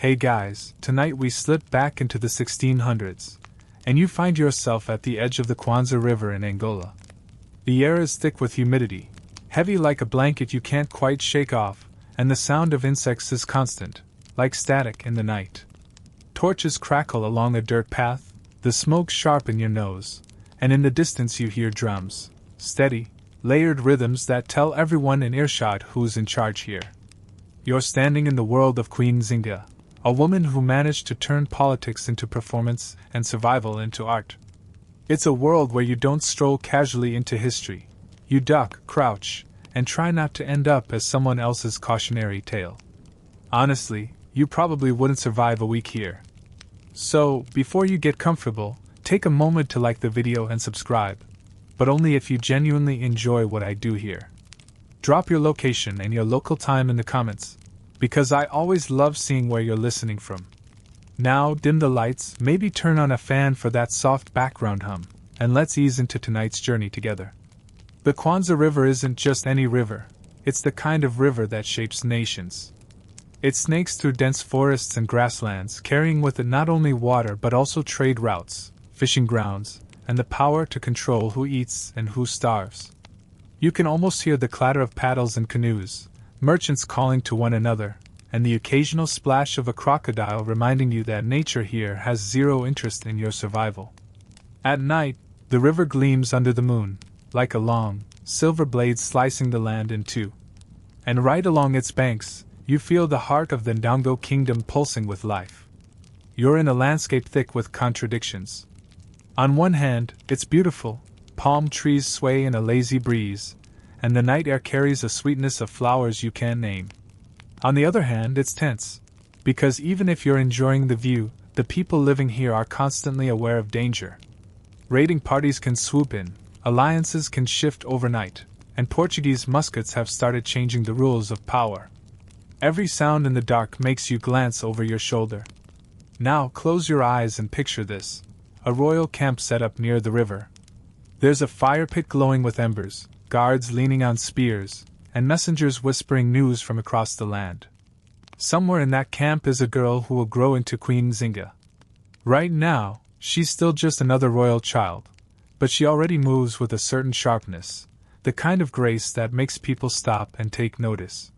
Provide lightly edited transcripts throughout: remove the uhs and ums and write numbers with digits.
Hey guys, tonight we slip back into the 1600s, and you find yourself at the edge of the Kwanza River in Angola. The air is thick with humidity, heavy like a blanket you can't quite shake off, and the sound of insects is constant, like static in the night. Torches crackle along a dirt path, the smoke sharp in your nose, and in the distance you hear drums, steady, layered rhythms that tell everyone in earshot who's in charge here. You're standing in the world of Queen Nzinga, a woman who managed to turn politics into performance and survival into art. It's a world where you don't stroll casually into history. You duck, crouch, and try not to end up as someone else's cautionary tale. Honestly, you probably wouldn't survive a week here. So, before you get comfortable, take a moment to like the video and subscribe, but only if you genuinely enjoy what I do here. Drop your location and your local time in the comments, because I always love seeing where you're listening from. Now, dim the lights, maybe turn on a fan for that soft background hum, and let's ease into tonight's journey together. The Kwanza River isn't just any river, it's the kind of river that shapes nations. It snakes through dense forests and grasslands, carrying with it not only water but also trade routes, fishing grounds, and the power to control who eats and who starves. You can almost hear the clatter of paddles and canoes, merchants calling to one another, and the occasional splash of a crocodile reminding you that nature here has zero interest in your survival. At night, the river gleams under the moon, like a long, silver blade slicing the land in two. And right along its banks, you feel the heart of the Nzinga kingdom pulsing with life. You're in a landscape thick with contradictions. On one hand, it's beautiful, palm trees sway in a lazy breeze, and the night air carries a sweetness of flowers you can't name. On the other hand, it's tense, because even if you're enjoying the view, the people living here are constantly aware of danger. Raiding parties can swoop in, alliances can shift overnight, and Portuguese muskets have started changing the rules of power. Every sound in the dark makes you glance over your shoulder. Now close your eyes and picture this: a royal camp set up near the river. There's a fire pit glowing with embers, guards leaning on spears, and messengers whispering news from across the land. Somewhere in that camp is a girl who will grow into Queen Nzinga. Right now, she's still just another royal child, but she already moves with a certain sharpness, the kind of grace that makes people stop and take notice.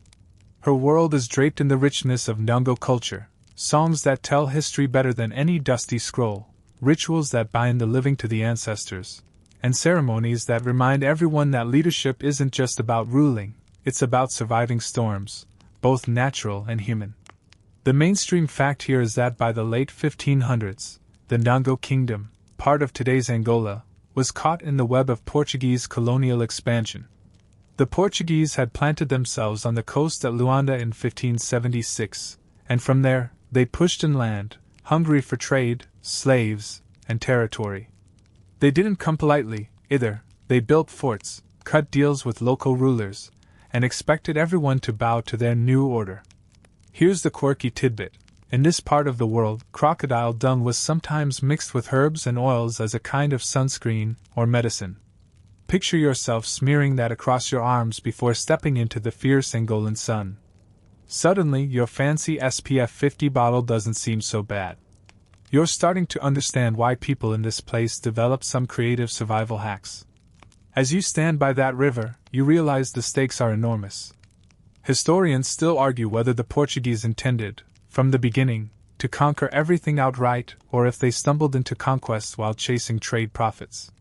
Her world is draped in the richness of Nzinga culture, songs that tell history better than any dusty scroll, rituals that bind the living to the ancestors, and ceremonies that remind everyone that leadership isn't just about ruling, it's about surviving storms, both natural and human. The mainstream fact here is that by the late 1500s, the Nzinga kingdom, part of today's Angola, was caught in the web of Portuguese colonial expansion. The Portuguese had planted themselves on the coast at Luanda in 1576, and from there, they pushed inland, hungry for trade, slaves, and territory. They didn't come politely, either. They built forts, cut deals with local rulers, and expected everyone to bow to their new order. Here's the quirky tidbit. In this part of the world, crocodile dung was sometimes mixed with herbs and oils as a kind of sunscreen or medicine. Picture yourself smearing that across your arms before stepping into the fierce Angolan sun. Suddenly, your fancy SPF 50 bottle doesn't seem so bad. You're starting to understand why people in this place develop some creative survival hacks. As you stand by that river, you realize the stakes are enormous. Historians still argue whether the Portuguese intended, from the beginning, to conquer everything outright or if they stumbled into conquest while chasing trade profits.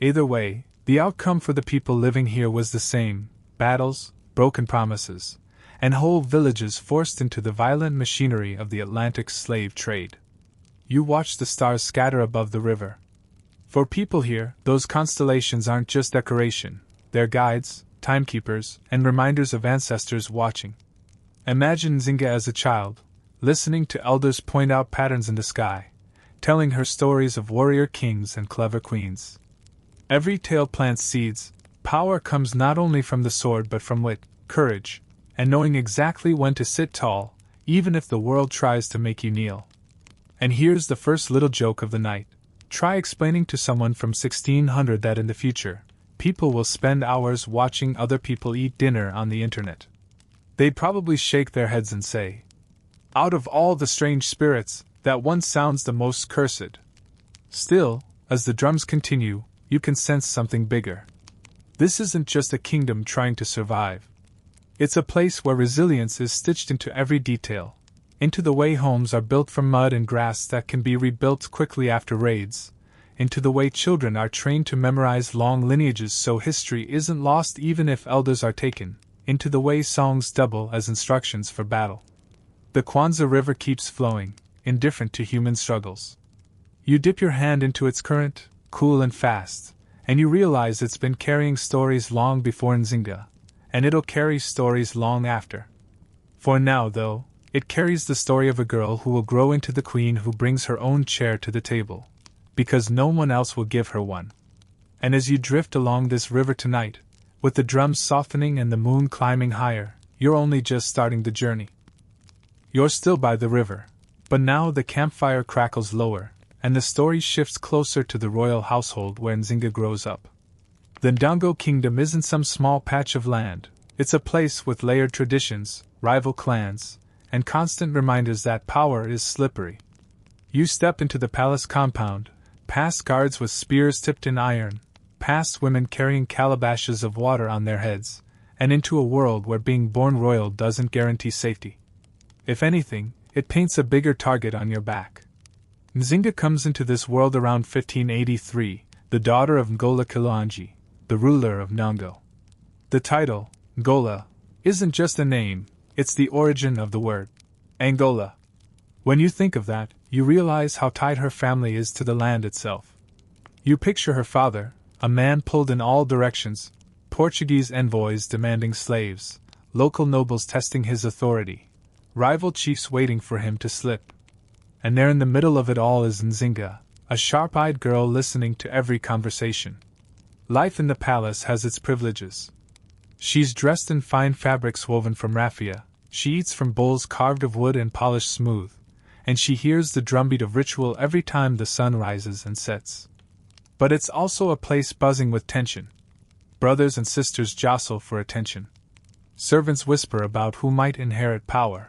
Either way, the outcome for the people living here was the same: battles, broken promises, and whole villages forced into the violent machinery of the Atlantic slave trade. You watch the stars scatter above the river. For people here, those constellations aren't just decoration, they're guides, timekeepers, and reminders of ancestors watching. Imagine Nzinga as a child, listening to elders point out patterns in the sky, telling her stories of warrior kings and clever queens. Every tale plants seeds. Power comes not only from the sword but from wit, courage, and knowing exactly when to sit tall, even if the world tries to make you kneel. And here's the first little joke of the night. Try explaining to someone from 1600 that in the future, people will spend hours watching other people eat dinner on the internet. They'd probably shake their heads and say, Out of all the strange spirits, that one sounds the most cursed. Still, as the drums continue, you can sense something bigger. This isn't just a kingdom trying to survive. It's a place where resilience is stitched into every detail, into the way homes are built from mud and grass that can be rebuilt quickly after raids, into the way children are trained to memorize long lineages so history isn't lost even if elders are taken, into the way songs double as instructions for battle. The Kwanzaa River keeps flowing, indifferent to human struggles. You dip your hand into its current, cool and fast, and you realize it's been carrying stories long before Nzinga, and it'll carry stories long after. For now, though, it carries the story of a girl who will grow into the queen who brings her own chair to the table, because no one else will give her one. And as you drift along this river tonight, with the drums softening and the moon climbing higher, you're only just starting the journey. You're still by the river, but now the campfire crackles lower, and the story shifts closer to the royal household where Nzinga grows up. The Ndango Kingdom isn't some small patch of land, it's a place with layered traditions, rival clans, and constant reminders that power is slippery. You step into the palace compound, past guards with spears tipped in iron, past women carrying calabashes of water on their heads, and into a world where being born royal doesn't guarantee safety. If anything, it paints a bigger target on your back. Nzinga comes into this world around 1583, the daughter of Ngola Kiloanji, the ruler of Ndango. The title, Ngola, isn't just a name, it's the origin of the word, Angola. When you think of that, you realize how tied her family is to the land itself. You picture her father, a man pulled in all directions, Portuguese envoys demanding slaves, local nobles testing his authority, rival chiefs waiting for him to slip. And there in the middle of it all is Nzinga, a sharp-eyed girl listening to every conversation. Life in the palace has its privileges. She's dressed in fine fabrics woven from raffia, she eats from bowls carved of wood and polished smooth, and she hears the drumbeat of ritual every time the sun rises and sets. But it's also a place buzzing with tension. Brothers and sisters jostle for attention. Servants whisper about who might inherit power.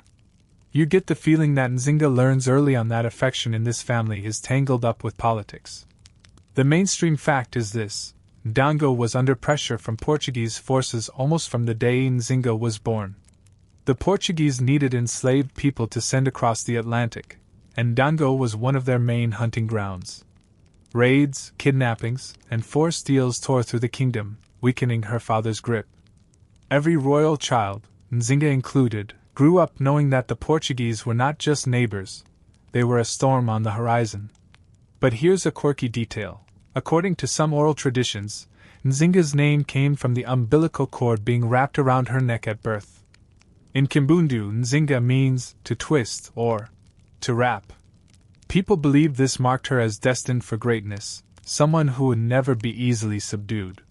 You get the feeling that Nzinga learns early on that affection in this family is tangled up with politics. The mainstream fact is this: Ndango was under pressure from Portuguese forces almost from the day Nzinga was born. The Portuguese needed enslaved people to send across the Atlantic, and Ndango was one of their main hunting grounds. Raids, kidnappings, and forced deals tore through the kingdom, weakening her father's grip. Every royal child, Nzinga included, grew up knowing that the Portuguese were not just neighbors, they were a storm on the horizon. But here's a quirky detail. According to some oral traditions, Nzinga's name came from the umbilical cord being wrapped around her neck at birth. In Kimbundu, Nzinga means to twist or to wrap. People believed this marked her as destined for greatness, someone who would never be easily subdued.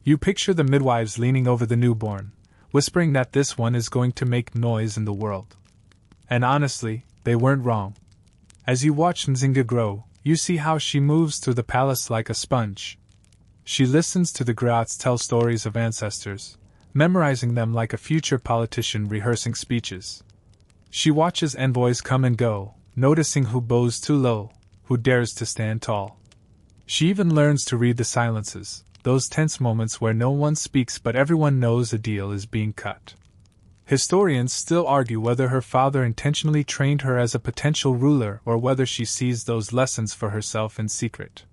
You picture the midwives leaning over the newborn, whispering that this one is going to make noise in the world. And honestly, they weren't wrong. As you watch Nzinga grow, you see how she moves through the palace like a sponge. She listens to the griots tell stories of ancestors, memorizing them like a future politician rehearsing speeches. She watches envoys come and go, noticing who bows too low, who dares to stand tall. She even learns to read the silences, those tense moments where no one speaks but everyone knows a deal is being cut. Historians still argue whether her father intentionally trained her as a potential ruler or whether she seized those lessons for herself in secret.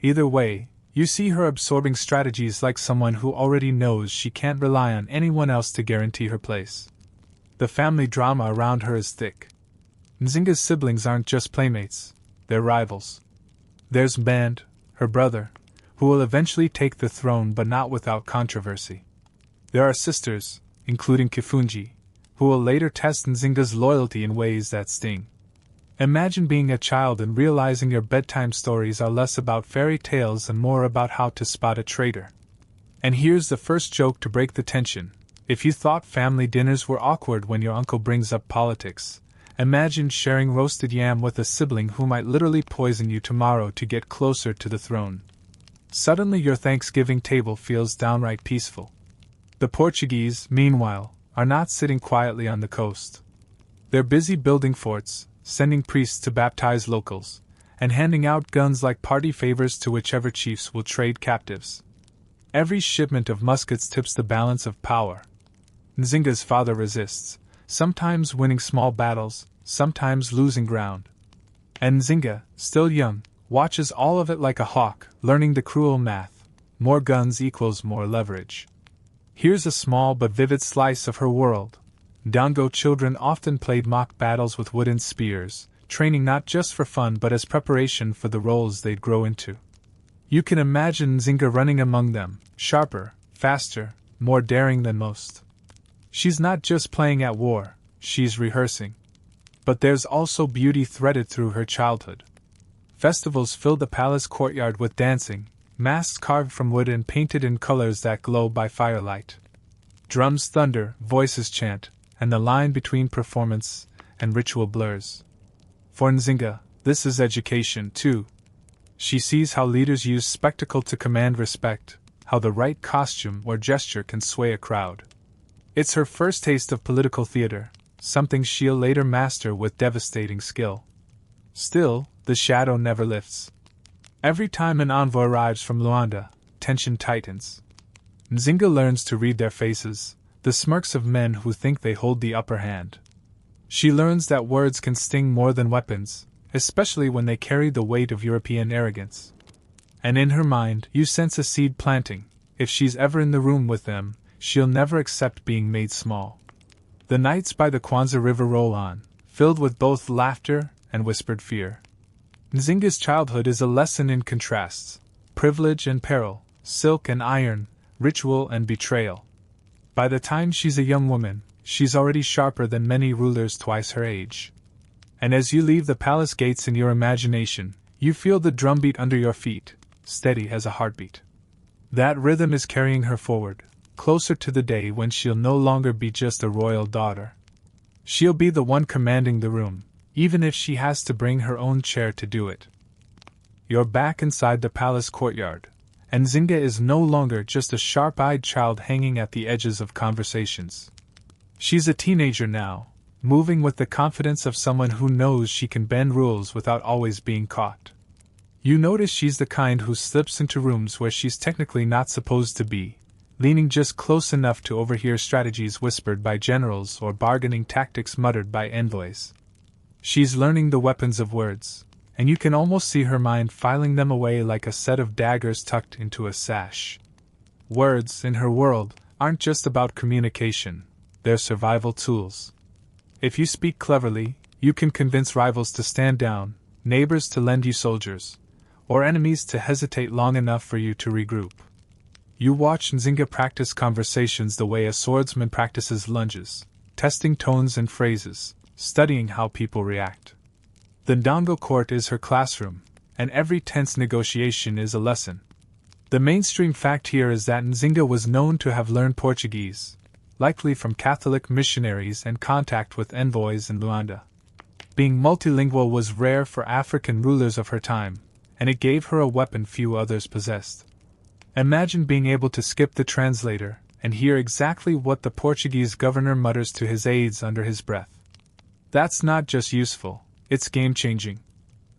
Either way, you see her absorbing strategies like someone who already knows she can't rely on anyone else to guarantee her place. The family drama around her is thick. Nzinga's siblings aren't just playmates, they're rivals. There's Band, her brother, who will eventually take the throne but not without controversy. There are sisters, including Kifunji, who will later test Nzinga's loyalty in ways that sting. Imagine being a child and realizing your bedtime stories are less about fairy tales and more about how to spot a traitor. And here's the first joke to break the tension. If you thought family dinners were awkward when your uncle brings up politics, imagine sharing roasted yam with a sibling who might literally poison you tomorrow to get closer to the throne. Suddenly your Thanksgiving table feels downright peaceful. The Portuguese, meanwhile, are not sitting quietly on the coast. They're busy building forts, sending priests to baptize locals, and handing out guns like party favors to whichever chiefs will trade captives. Every shipment of muskets tips the balance of power. Nzinga's father resists, sometimes winning small battles, sometimes losing ground. And Nzinga, still young, watches all of it like a hawk, learning the cruel math. More guns equals more leverage. Here's a small but vivid slice of her world. Dango children often played mock battles with wooden spears, training not just for fun but as preparation for the roles they'd grow into. You can imagine Nzinga running among them, sharper, faster, more daring than most. She's not just playing at war, she's rehearsing. But there's also beauty threaded through her childhood. Festivals fill the palace courtyard with dancing, masks carved from wood and painted in colors that glow by firelight. Drums thunder, voices chant, and the line between performance and ritual blurs. For Nzinga, this is education, too. She sees how leaders use spectacle to command respect, how the right costume or gesture can sway a crowd. It's her first taste of political theater, something she'll later master with devastating skill. Still, the shadow never lifts. Every time an envoy arrives from Luanda, tension tightens. Nzinga learns to read their faces, the smirks of men who think they hold the upper hand. She learns that words can sting more than weapons, especially when they carry the weight of European arrogance. And in her mind, you sense a seed planting. If she's ever in the room with them, she'll never accept being made small. The nights by the Kwanzaa River roll on, filled with both laughter and whispered fear. Nzinga's childhood is a lesson in contrasts, privilege and peril, silk and iron, ritual and betrayal. By the time she's a young woman, she's already sharper than many rulers twice her age. And as you leave the palace gates in your imagination, you feel the drumbeat under your feet, steady as a heartbeat. That rhythm is carrying her forward, closer to the day when she'll no longer be just a royal daughter. She'll be the one commanding the room, even if she has to bring her own chair to do it. You're back inside the palace courtyard, and Nzinga is no longer just a sharp-eyed child hanging at the edges of conversations. She's a teenager now, moving with the confidence of someone who knows she can bend rules without always being caught. You notice she's the kind who slips into rooms where she's technically not supposed to be, leaning just close enough to overhear strategies whispered by generals or bargaining tactics muttered by envoys. She's learning the weapons of words, and you can almost see her mind filing them away like a set of daggers tucked into a sash. Words, in her world, aren't just about communication, they're survival tools. If you speak cleverly, you can convince rivals to stand down, neighbors to lend you soldiers, or enemies to hesitate long enough for you to regroup. You watch Nzinga practice conversations the way a swordsman practices lunges, testing tones and phrases, studying how people react. The Ndongo court is her classroom, and every tense negotiation is a lesson. The mainstream fact here is that Nzinga was known to have learned Portuguese, likely from Catholic missionaries and contact with envoys in Luanda. Being multilingual was rare for African rulers of her time, and it gave her a weapon few others possessed. Imagine being able to skip the translator and hear exactly what the Portuguese governor mutters to his aides under his breath. That's not just useful, it's game-changing.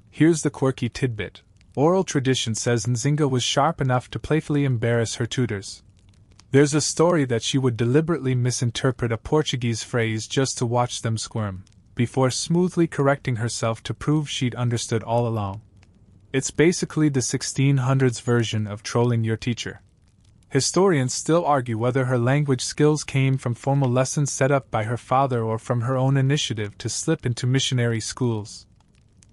Here's the quirky tidbit. Oral tradition says Nzinga was sharp enough to playfully embarrass her tutors. There's a story that she would deliberately misinterpret a Portuguese phrase just to watch them squirm, before smoothly correcting herself to prove she'd understood all along. It's basically the 1600s version of trolling your teacher. Historians still argue whether her language skills came from formal lessons set up by her father or from her own initiative to slip into missionary schools.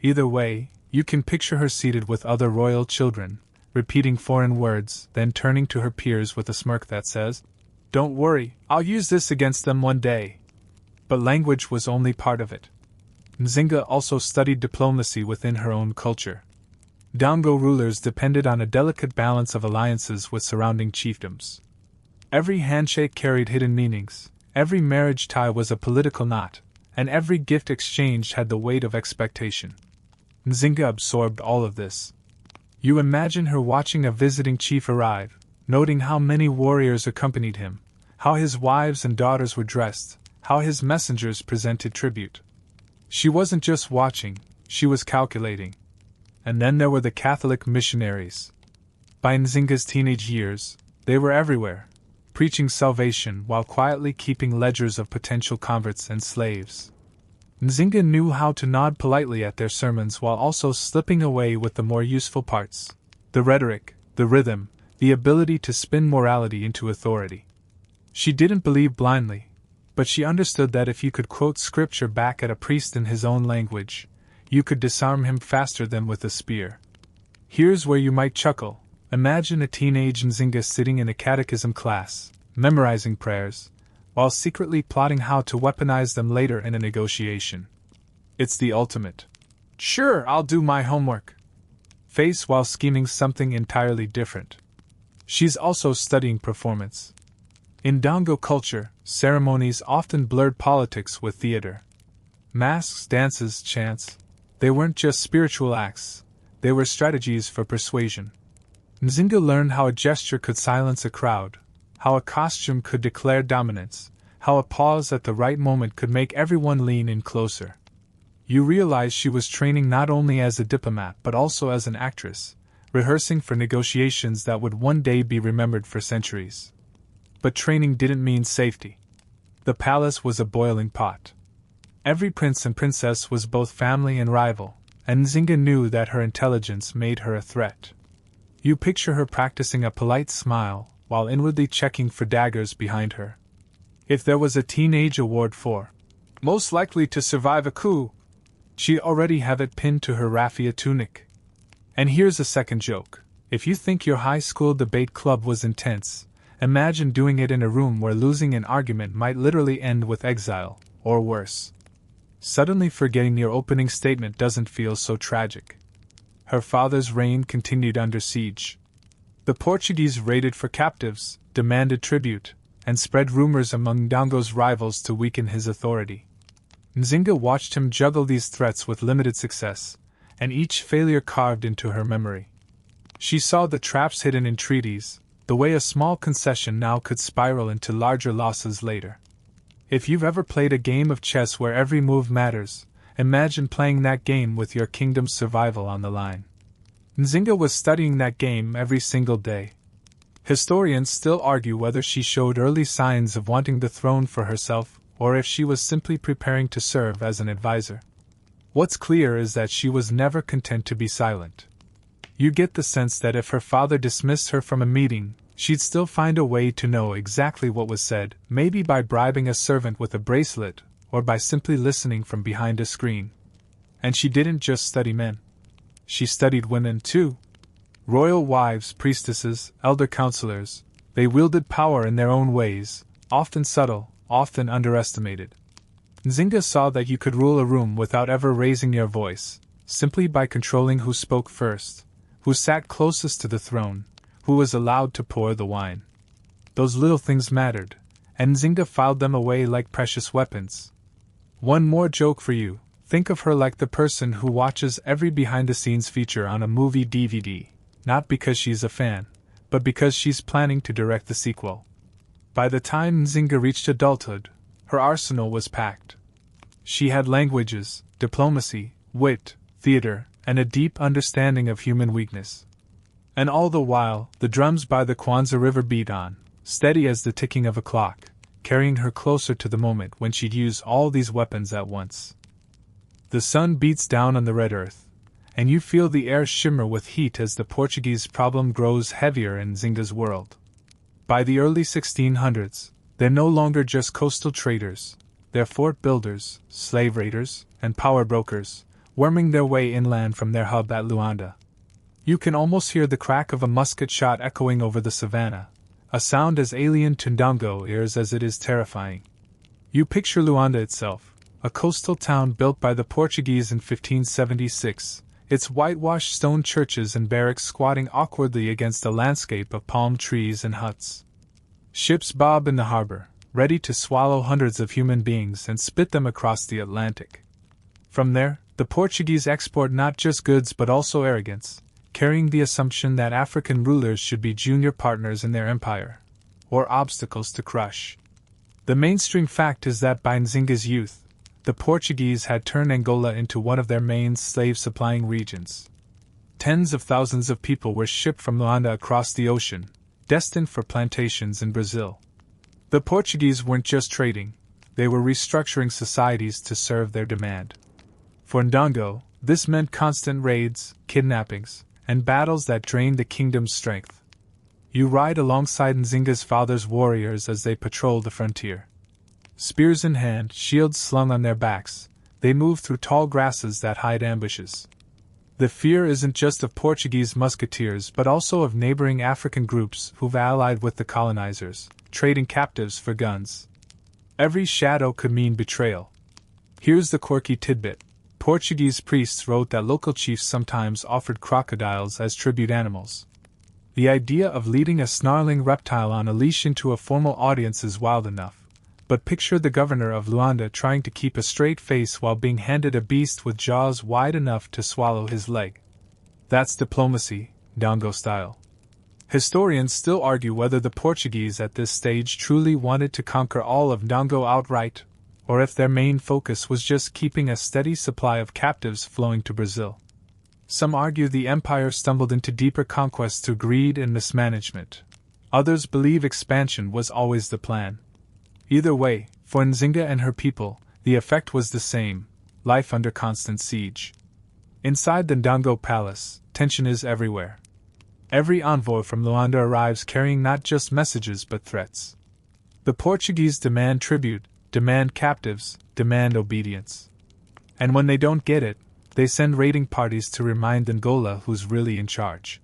Either way, you can picture her seated with other royal children, repeating foreign words, then turning to her peers with a smirk that says, "Don't worry, I'll use this against them one day." But language was only part of it. Nzinga also studied diplomacy within her own culture. Ndongo rulers depended on a delicate balance of alliances with surrounding chiefdoms. Every handshake carried hidden meanings, every marriage tie was a political knot, and every gift exchanged had the weight of expectation. Nzinga absorbed all of this. You imagine her watching a visiting chief arrive, noting how many warriors accompanied him, how his wives and daughters were dressed, how his messengers presented tribute. She wasn't just watching, she was calculating. And then there were the Catholic missionaries. By Nzinga's teenage years, they were everywhere, preaching salvation while quietly keeping ledgers of potential converts and slaves. Nzinga knew how to nod politely at their sermons while also slipping away with the more useful parts: the rhetoric, the rhythm, the ability to spin morality into authority. She didn't believe blindly, but she understood that if you could quote scripture back at a priest in his own language, you could disarm him faster than with a spear. Here's where you might chuckle. Imagine a teenage Nzinga sitting in a catechism class, memorizing prayers, while secretly plotting how to weaponize them later in a negotiation. It's the ultimate "sure, I'll do my homework" face while scheming something entirely different. She's also studying performance. In Dango culture, ceremonies often blurred politics with theater. Masks, dances, chants, they weren't just spiritual acts, they were strategies for persuasion. Nzinga learned how a gesture could silence a crowd, how a costume could declare dominance, how a pause at the right moment could make everyone lean in closer. You realize she was training not only as a diplomat but also as an actress, rehearsing for negotiations that would one day be remembered for centuries. But training didn't mean safety. The palace was a boiling pot. Every prince and princess was both family and rival, and Nzinga knew that her intelligence made her a threat. You picture her practicing a polite smile while inwardly checking for daggers behind her. If there was a teenage award for most likely to survive a coup, she'd already have it pinned to her raffia tunic. And here's a second joke. If you think your high school debate club was intense, imagine doing it in a room where losing an argument might literally end with exile, or worse. Suddenly forgetting your opening statement doesn't feel so tragic. Her father's reign continued under siege. The Portuguese raided for captives, demanded tribute, and spread rumors among Dango's rivals to weaken his authority. Nzinga watched him juggle these threats with limited success, and each failure carved into her memory. She saw the traps hidden in treaties, the way a small concession now could spiral into larger losses later. If you've ever played a game of chess where every move matters, imagine playing that game with your kingdom's survival on the line. Nzinga was studying that game every single day. Historians still argue whether she showed early signs of wanting the throne for herself, or if she was simply preparing to serve as an advisor. What's clear is that she was never content to be silent. You get the sense that if her father dismissed her from a meeting, she'd still find a way to know exactly what was said, maybe by bribing a servant with a bracelet, or by simply listening from behind a screen. And she didn't just study men. She studied women too. Royal wives, priestesses, elder counselors, they wielded power in their own ways, often subtle, often underestimated. Nzinga saw that you could rule a room without ever raising your voice, simply by controlling who spoke first, who sat closest to the throne, who was allowed to pour the wine. Those little things mattered, and Nzinga filed them away like precious weapons. One more joke for you. Think of her like the person who watches every behind-the-scenes feature on a movie DVD, not because she's a fan, but because she's planning to direct the sequel. By the time Nzinga reached adulthood, her arsenal was packed. She had languages, diplomacy, wit, theater, and a deep understanding of human weakness. And all the while, the drums by the Kwanzaa River beat on, steady as the ticking of a clock, carrying her closer to the moment when she'd use all these weapons at once. The sun beats down on the red earth, and you feel the air shimmer with heat as the Portuguese problem grows heavier in Nzinga's world. By the early 1600s, they're no longer just coastal traders, they're fort builders, slave raiders, and power brokers, worming their way inland from their hub at Luanda. You can almost hear the crack of a musket shot echoing over the savannah, a sound as alien to Dango ears as it is terrifying. You picture Luanda itself, a coastal town built by the Portuguese in 1576, its whitewashed stone churches and barracks squatting awkwardly against a landscape of palm trees and huts. Ships bob in the harbor, ready to swallow hundreds of human beings and spit them across the Atlantic. From there, the Portuguese export not just goods but also arrogance, carrying the assumption that African rulers should be junior partners in their empire, or obstacles to crush. The mainstream fact is that by Nzinga's youth, the Portuguese had turned Angola into one of their main slave-supplying regions. Tens of thousands of people were shipped from Luanda across the ocean, destined for plantations in Brazil. The Portuguese weren't just trading, they were restructuring societies to serve their demand. For Ndongo, this meant constant raids, kidnappings, and battles that drained the kingdom's strength. You ride alongside Nzinga's father's warriors as they patrol the frontier. Spears in hand, shields slung on their backs, they move through tall grasses that hide ambushes. The fear isn't just of Portuguese musketeers but also of neighboring African groups who've allied with the colonizers, trading captives for guns. Every shadow could mean betrayal. Here's the quirky tidbit. Portuguese priests wrote that local chiefs sometimes offered crocodiles as tribute animals. The idea of leading a snarling reptile on a leash into a formal audience is wild enough, but picture the governor of Luanda trying to keep a straight face while being handed a beast with jaws wide enough to swallow his leg. That's diplomacy, Ndongo style. Historians still argue whether the Portuguese at this stage truly wanted to conquer all of Ndongo outright, or if their main focus was just keeping a steady supply of captives flowing to Brazil. Some argue the empire stumbled into deeper conquests through greed and mismanagement. Others believe expansion was always the plan. Either way, for Nzinga and her people, the effect was the same: life under constant siege. Inside the Ndongo palace, tension is everywhere. Every envoy from Luanda arrives carrying not just messages but threats. The Portuguese demand tribute, demand captives, demand obedience. And when they don't get it, they send raiding parties to remind Angola who's really in charge.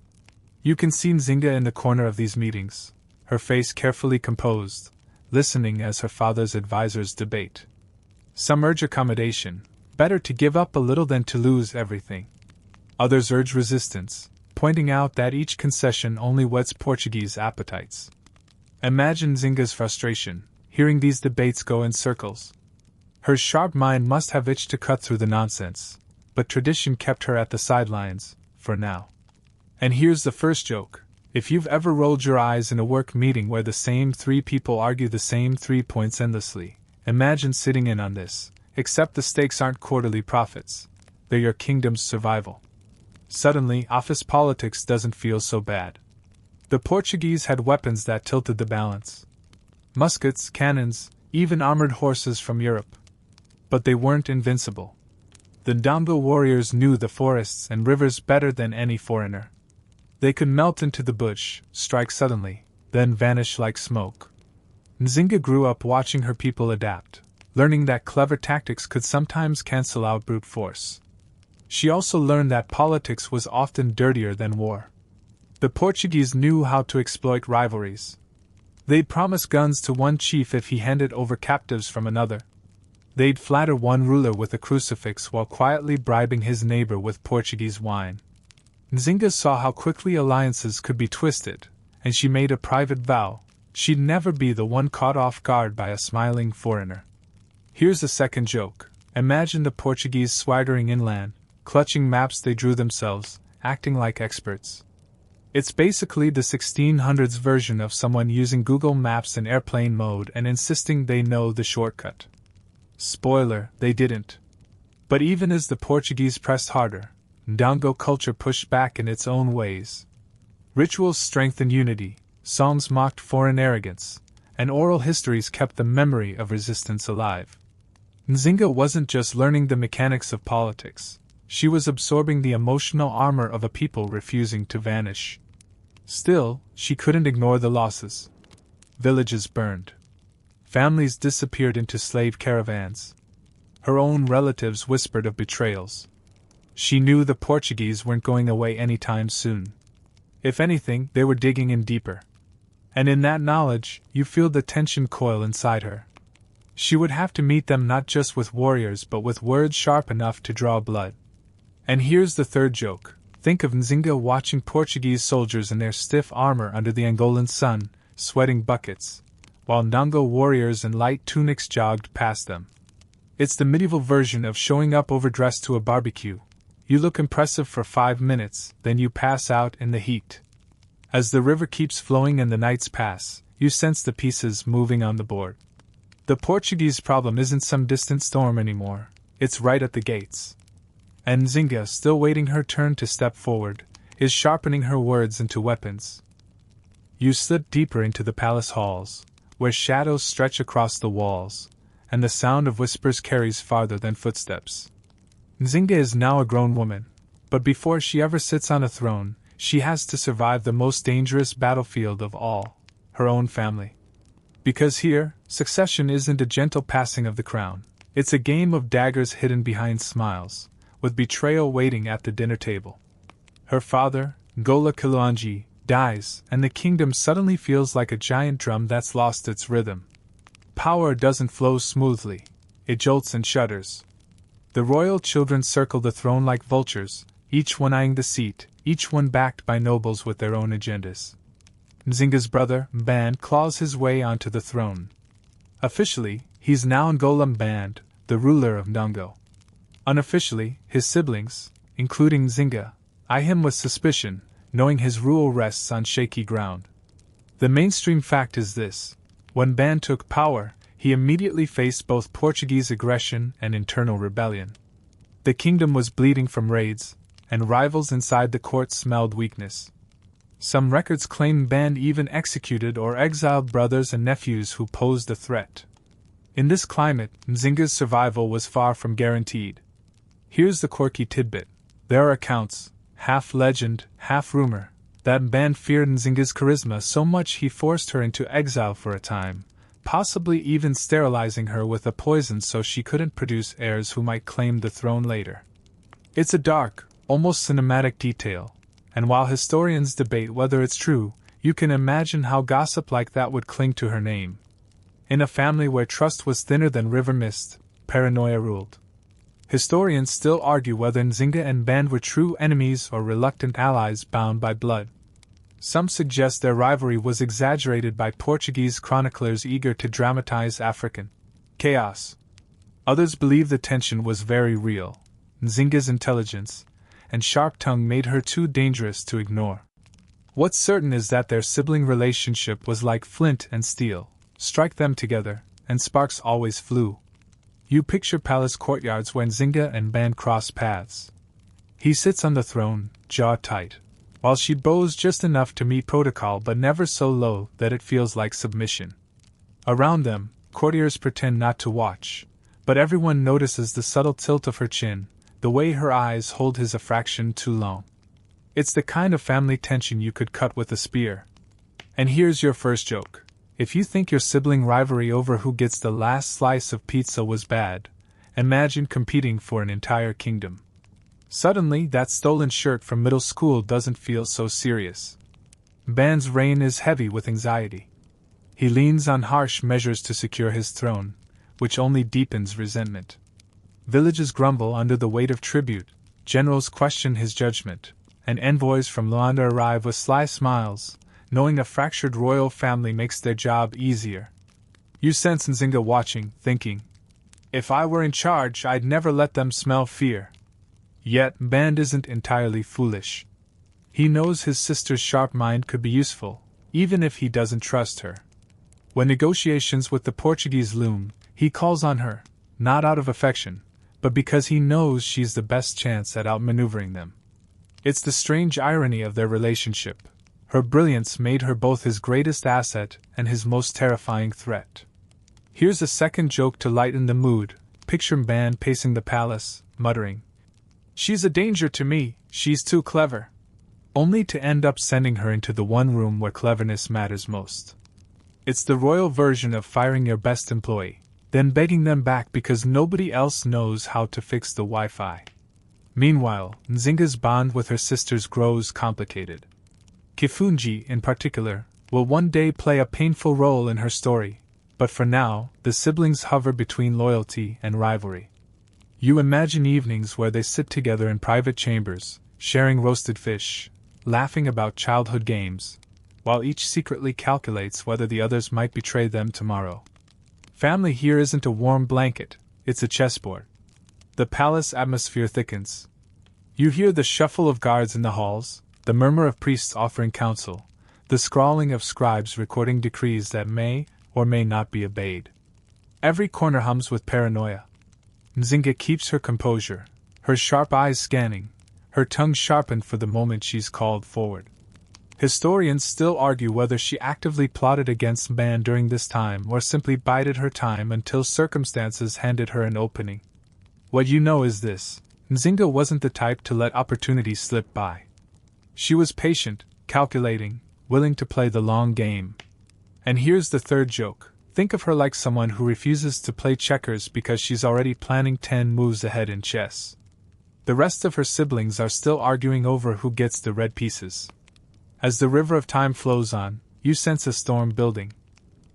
You can see Nzinga in the corner of these meetings, her face carefully composed, listening as her father's advisors debate. Some urge accommodation, better to give up a little than to lose everything. Others urge resistance, pointing out that each concession only whets Portuguese appetites. Imagine Nzinga's frustration, hearing these debates go in circles. Her sharp mind must have itched to cut through the nonsense, but tradition kept her at the sidelines, for now. And here's the first joke. If you've ever rolled your eyes in a work meeting where the same three people argue the same 3 points endlessly, imagine sitting in on this, except the stakes aren't quarterly profits, they're your kingdom's survival. Suddenly, office politics doesn't feel so bad. The Portuguese had weapons that tilted the balance. Muskets, cannons, even armored horses from Europe. But they weren't invincible. The Ndongo warriors knew the forests and rivers better than any foreigner. They could melt into the bush, strike suddenly, then vanish like smoke. Nzinga grew up watching her people adapt, learning that clever tactics could sometimes cancel out brute force. She also learned that politics was often dirtier than war. The Portuguese knew how to exploit rivalries. They'd promise guns to one chief if he handed over captives from another. They'd flatter one ruler with a crucifix while quietly bribing his neighbor with Portuguese wine. Nzinga saw how quickly alliances could be twisted, and she made a private vow: she'd never be the one caught off guard by a smiling foreigner. Here's a second joke. Imagine the Portuguese swaggering inland, clutching maps they drew themselves, acting like experts. It's basically the 1600s version of someone using Google Maps in airplane mode and insisting they know the shortcut. Spoiler, they didn't. But even as the Portuguese pressed harder, Ndongo culture pushed back in its own ways. Rituals strengthened unity, songs mocked foreign arrogance, and oral histories kept the memory of resistance alive. Nzinga wasn't just learning the mechanics of politics, she was absorbing the emotional armor of a people refusing to vanish. Still, she couldn't ignore the losses. Villages burned. Families disappeared into slave caravans. Her own relatives whispered of betrayals. She knew the Portuguese weren't going away anytime soon. If anything, they were digging in deeper. And in that knowledge, you feel the tension coil inside her. She would have to meet them not just with warriors but with words sharp enough to draw blood. And here's the third joke. Think of Nzinga watching Portuguese soldiers in their stiff armor under the Angolan sun, sweating buckets, while Ndongo warriors in light tunics jogged past them. It's the medieval version of showing up overdressed to a barbecue. You look impressive for 5 minutes, then you pass out in the heat. As the river keeps flowing and the nights pass, you sense the pieces moving on the board. The Portuguese problem isn't some distant storm anymore, it's right at the gates. And Nzinga, still waiting her turn to step forward, is sharpening her words into weapons. You slip deeper into the palace halls, where shadows stretch across the walls, and the sound of whispers carries farther than footsteps. Nzinga is now a grown woman, but before she ever sits on a throne, she has to survive the most dangerous battlefield of all, her own family. Because here, succession isn't a gentle passing of the crown, it's a game of daggers hidden behind smiles, with betrayal waiting at the dinner table. Her father, Ngola Kiluanji, dies, and the kingdom suddenly feels like a giant drum that's lost its rhythm. Power doesn't flow smoothly, it jolts and shudders. The royal children circle the throne like vultures, each one eyeing the seat, each one backed by nobles with their own agendas. Nzinga's brother, Mband, claws his way onto the throne. Officially, he's now Ngola Mband, the ruler of Ndongo. Unofficially, his siblings, including Nzinga, eye him with suspicion, knowing his rule rests on shaky ground. The mainstream fact is this: when Mband took power, he immediately faced both Portuguese aggression and internal rebellion. The kingdom was bleeding from raids, and rivals inside the court smelled weakness. Some records claim Mband even executed or exiled brothers and nephews who posed a threat. In this climate, Nzinga's survival was far from guaranteed. Here's the quirky tidbit. There are accounts, half legend, half rumor, that Mband feared Nzinga's charisma so much he forced her into exile for a time, possibly even sterilizing her with a poison so she couldn't produce heirs who might claim the throne later. It's a dark, almost cinematic detail, and while historians debate whether it's true, you can imagine how gossip like that would cling to her name. In a family where trust was thinner than river mist, paranoia ruled. Historians still argue whether Nzinga and Mband were true enemies or reluctant allies bound by blood. Some suggest their rivalry was exaggerated by Portuguese chroniclers eager to dramatize African chaos. Others believe the tension was very real. Nzinga's intelligence and sharp tongue made her too dangerous to ignore. What's certain is that their sibling relationship was like flint and steel. Strike them together, and sparks always flew. You picture palace courtyards where Nzinga and Mband cross paths. He sits on the throne, jaw tight, while she bows just enough to meet protocol but never so low that it feels like submission. Around them, courtiers pretend not to watch, but everyone notices the subtle tilt of her chin, the way her eyes hold his a fraction too long. It's the kind of family tension you could cut with a spear. And here's your first joke. If you think your sibling rivalry over who gets the last slice of pizza was bad, imagine competing for an entire kingdom. Suddenly, that stolen shirt from middle school doesn't feel so serious. Mband's reign is heavy with anxiety. He leans on harsh measures to secure his throne, which only deepens resentment. Villages grumble under the weight of tribute, generals question his judgment, and envoys from Luanda arrive with sly smiles, knowing a fractured royal family makes their job easier. You sense Nzinga watching, thinking, if I were in charge, I'd never let them smell fear. Yet, Mband isn't entirely foolish. He knows his sister's sharp mind could be useful, even if he doesn't trust her. When negotiations with the Portuguese loom, he calls on her, not out of affection, but because he knows she's the best chance at outmaneuvering them. It's the strange irony of their relationship. Her brilliance made her both his greatest asset and his most terrifying threat. Here's a second joke to lighten the mood. Picture Mband pacing the palace, muttering, "She's a danger to me, she's too clever," only to end up sending her into the one room where cleverness matters most. It's the royal version of firing your best employee, then begging them back because nobody else knows how to fix the Wi-Fi. Meanwhile, Nzinga's bond with her sisters grows complicated. Kifunji, in particular, will one day play a painful role in her story, but for now, the siblings hover between loyalty and rivalry. You imagine evenings where they sit together in private chambers, sharing roasted fish, laughing about childhood games, while each secretly calculates whether the others might betray them tomorrow. Family here isn't a warm blanket, it's a chessboard. The palace atmosphere thickens. You hear the shuffle of guards in the halls, the murmur of priests offering counsel, the scrawling of scribes recording decrees that may or may not be obeyed. Every corner hums with paranoia. Nzinga keeps her composure, her sharp eyes scanning, her tongue sharpened for the moment she's called forward. Historians still argue whether she actively plotted against man during this time or simply bided her time until circumstances handed her an opening. What you know is this: Nzinga wasn't the type to let opportunities slip by. She was patient, calculating, willing to play the long game. And here's the third joke. Think of her like someone who refuses to play checkers because she's already planning 10 moves ahead in chess. The rest of her siblings are still arguing over who gets the red pieces. As the river of time flows on, you sense a storm building.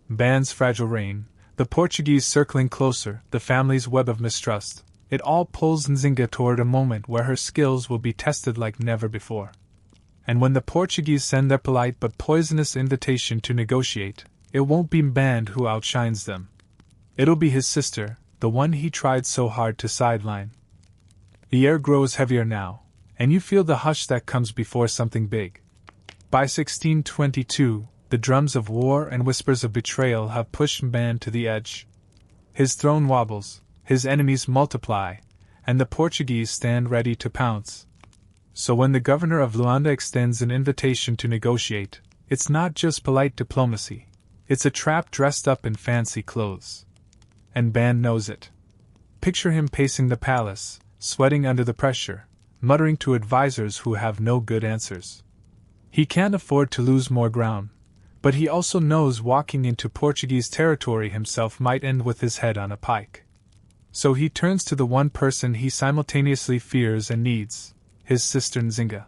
Ban's fragile reign, the Portuguese circling closer, the family's web of mistrust. It all pulls Nzinga toward a moment where her skills will be tested like never before. And when the Portuguese send their polite but poisonous invitation to negotiate, it won't be Ban who outshines them. It'll be his sister, the one he tried so hard to sideline. The air grows heavier now, and you feel the hush that comes before something big. By 1622, the drums of war and whispers of betrayal have pushed Ban to the edge. His throne wobbles, his enemies multiply, and the Portuguese stand ready to pounce. So when the governor of Luanda extends an invitation to negotiate, it's not just polite diplomacy, it's a trap dressed up in fancy clothes. And Ban knows it. Picture him pacing the palace, sweating under the pressure, muttering to advisors who have no good answers. He can't afford to lose more ground, but he also knows walking into Portuguese territory himself might end with his head on a pike. So he turns to the one person he simultaneously fears and needs, his sister Nzinga.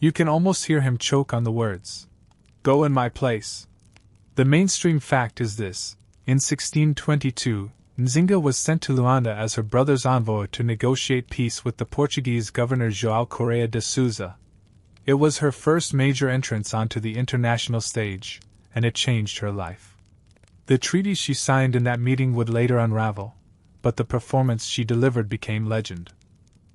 You can almost hear him choke on the words. Go in my place. The mainstream fact is this: in 1622, Nzinga was sent to Luanda as her brother's envoy to negotiate peace with the Portuguese governor João Correia de Sousa. It was her first major entrance onto the international stage, and it changed her life. The treaties she signed in that meeting would later unravel, but the performance she delivered became legend.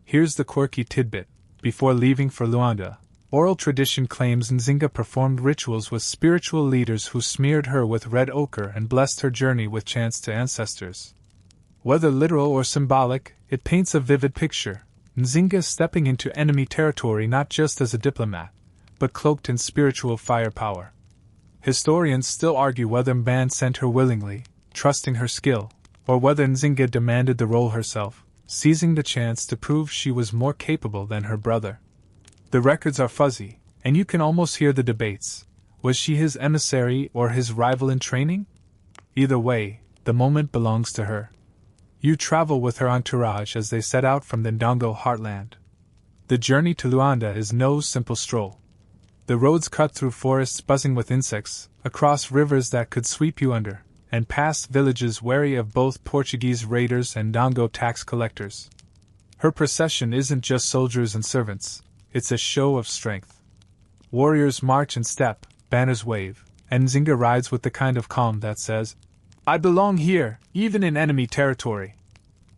Here's the quirky tidbit. Before leaving for Luanda, oral tradition claims Nzinga performed rituals with spiritual leaders who smeared her with red ochre and blessed her journey with chants to ancestors. Whether literal or symbolic, it paints a vivid picture. Nzinga stepping into enemy territory not just as a diplomat, but cloaked in spiritual firepower. Historians still argue whether Mban sent her willingly, trusting her skill, or whether Nzinga demanded the role herself, seizing the chance to prove she was more capable than her brother. The records are fuzzy, and you can almost hear the debates. Was she his emissary or his rival in training? Either way, the moment belongs to her. You travel with her entourage as they set out from the Ndongo heartland. The journey to Luanda is no simple stroll. The roads cut through forests buzzing with insects, across rivers that could sweep you under, and past villages wary of both Portuguese raiders and Ndongo tax collectors. Her procession isn't just soldiers and servants, it's a show of strength. Warriors march in step, banners wave, and Nzinga rides with the kind of calm that says, I belong here, even in enemy territory.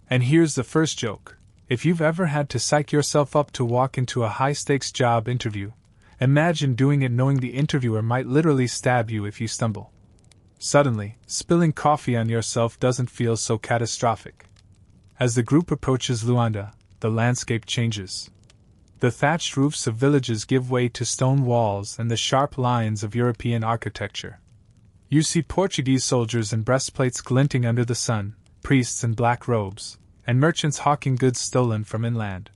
And here's the first joke. If you've ever had to psych yourself up to walk into a high-stakes job interview, imagine doing it knowing the interviewer might literally stab you if you stumble. Suddenly, spilling coffee on yourself doesn't feel so catastrophic. As the group approaches Luanda, the landscape changes. The thatched roofs of villages give way to stone walls and the sharp lines of European architecture. You see Portuguese soldiers in breastplates glinting under the sun, priests in black robes, and merchants hawking goods stolen from inland.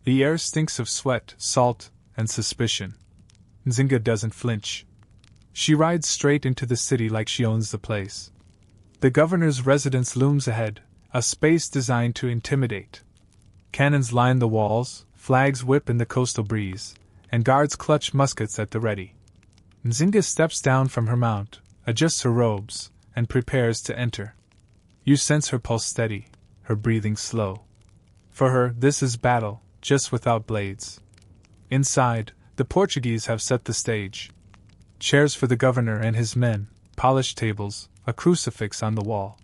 The air stinks of sweat, salt, and suspicion. Nzinga doesn't flinch. She rides straight into the city like she owns the place. The governor's residence looms ahead, a space designed to intimidate. Cannons line the walls, flags whip in the coastal breeze, and guards clutch muskets at the ready. Nzinga steps down from her mount, adjusts her robes, and prepares to enter. You sense her pulse steady, her breathing slow. For her, this is battle, just without blades. Inside, the Portuguese have set the stage. Chairs for the governor and his men, polished tables, a crucifix on the wall.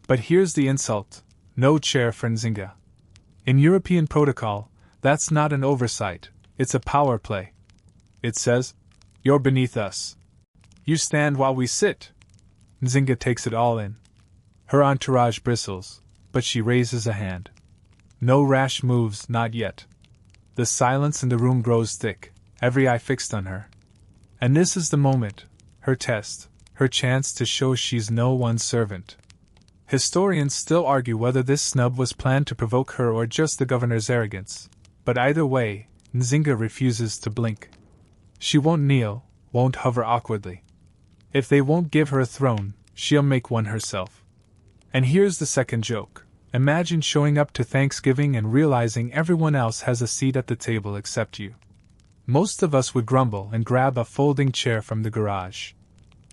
But here's the insult: no chair for Nzinga. In European protocol, that's not an oversight, it's a power play. It says, you're beneath us. You stand while we sit. Nzinga takes it all in. Her entourage bristles, but she raises a hand. No rash moves, not yet. The silence in the room grows thick, every eye fixed on her. And this is the moment, her test, her chance to show she's no one's servant. Historians still argue whether this snub was planned to provoke her or just the governor's arrogance, but either way, Nzinga refuses to blink. She won't kneel, won't hover awkwardly. If they won't give her a throne, she'll make one herself. And here's the second joke. Imagine showing up to Thanksgiving and realizing everyone else has a seat at the table except you. Most of us would grumble and grab a folding chair from the garage.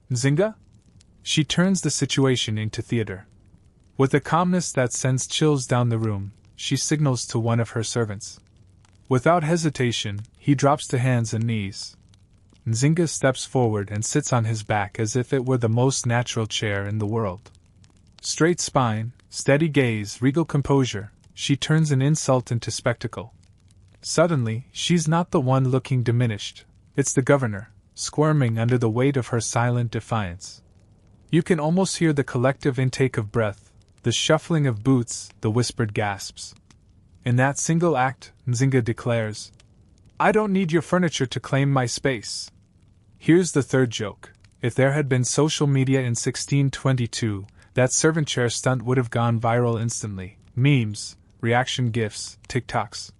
Nzinga? She turns the situation into theater. With a calmness that sends chills down the room, she signals to one of her servants. Without hesitation, he drops to hands and knees. Nzinga steps forward and sits on his back as if it were the most natural chair in the world. Straight spine, steady gaze, regal composure, she turns an insult into spectacle. Suddenly, she's not the one looking diminished, it's the governor, squirming under the weight of her silent defiance. You can almost hear the collective intake of breath, the shuffling of boots, the whispered gasps. In that single act, Nzinga declares, "I don't need your furniture to claim my space." Here's the third joke. If there had been social media in 1622, that servant chair stunt would have gone viral instantly. Memes, reaction GIFs, TikToks.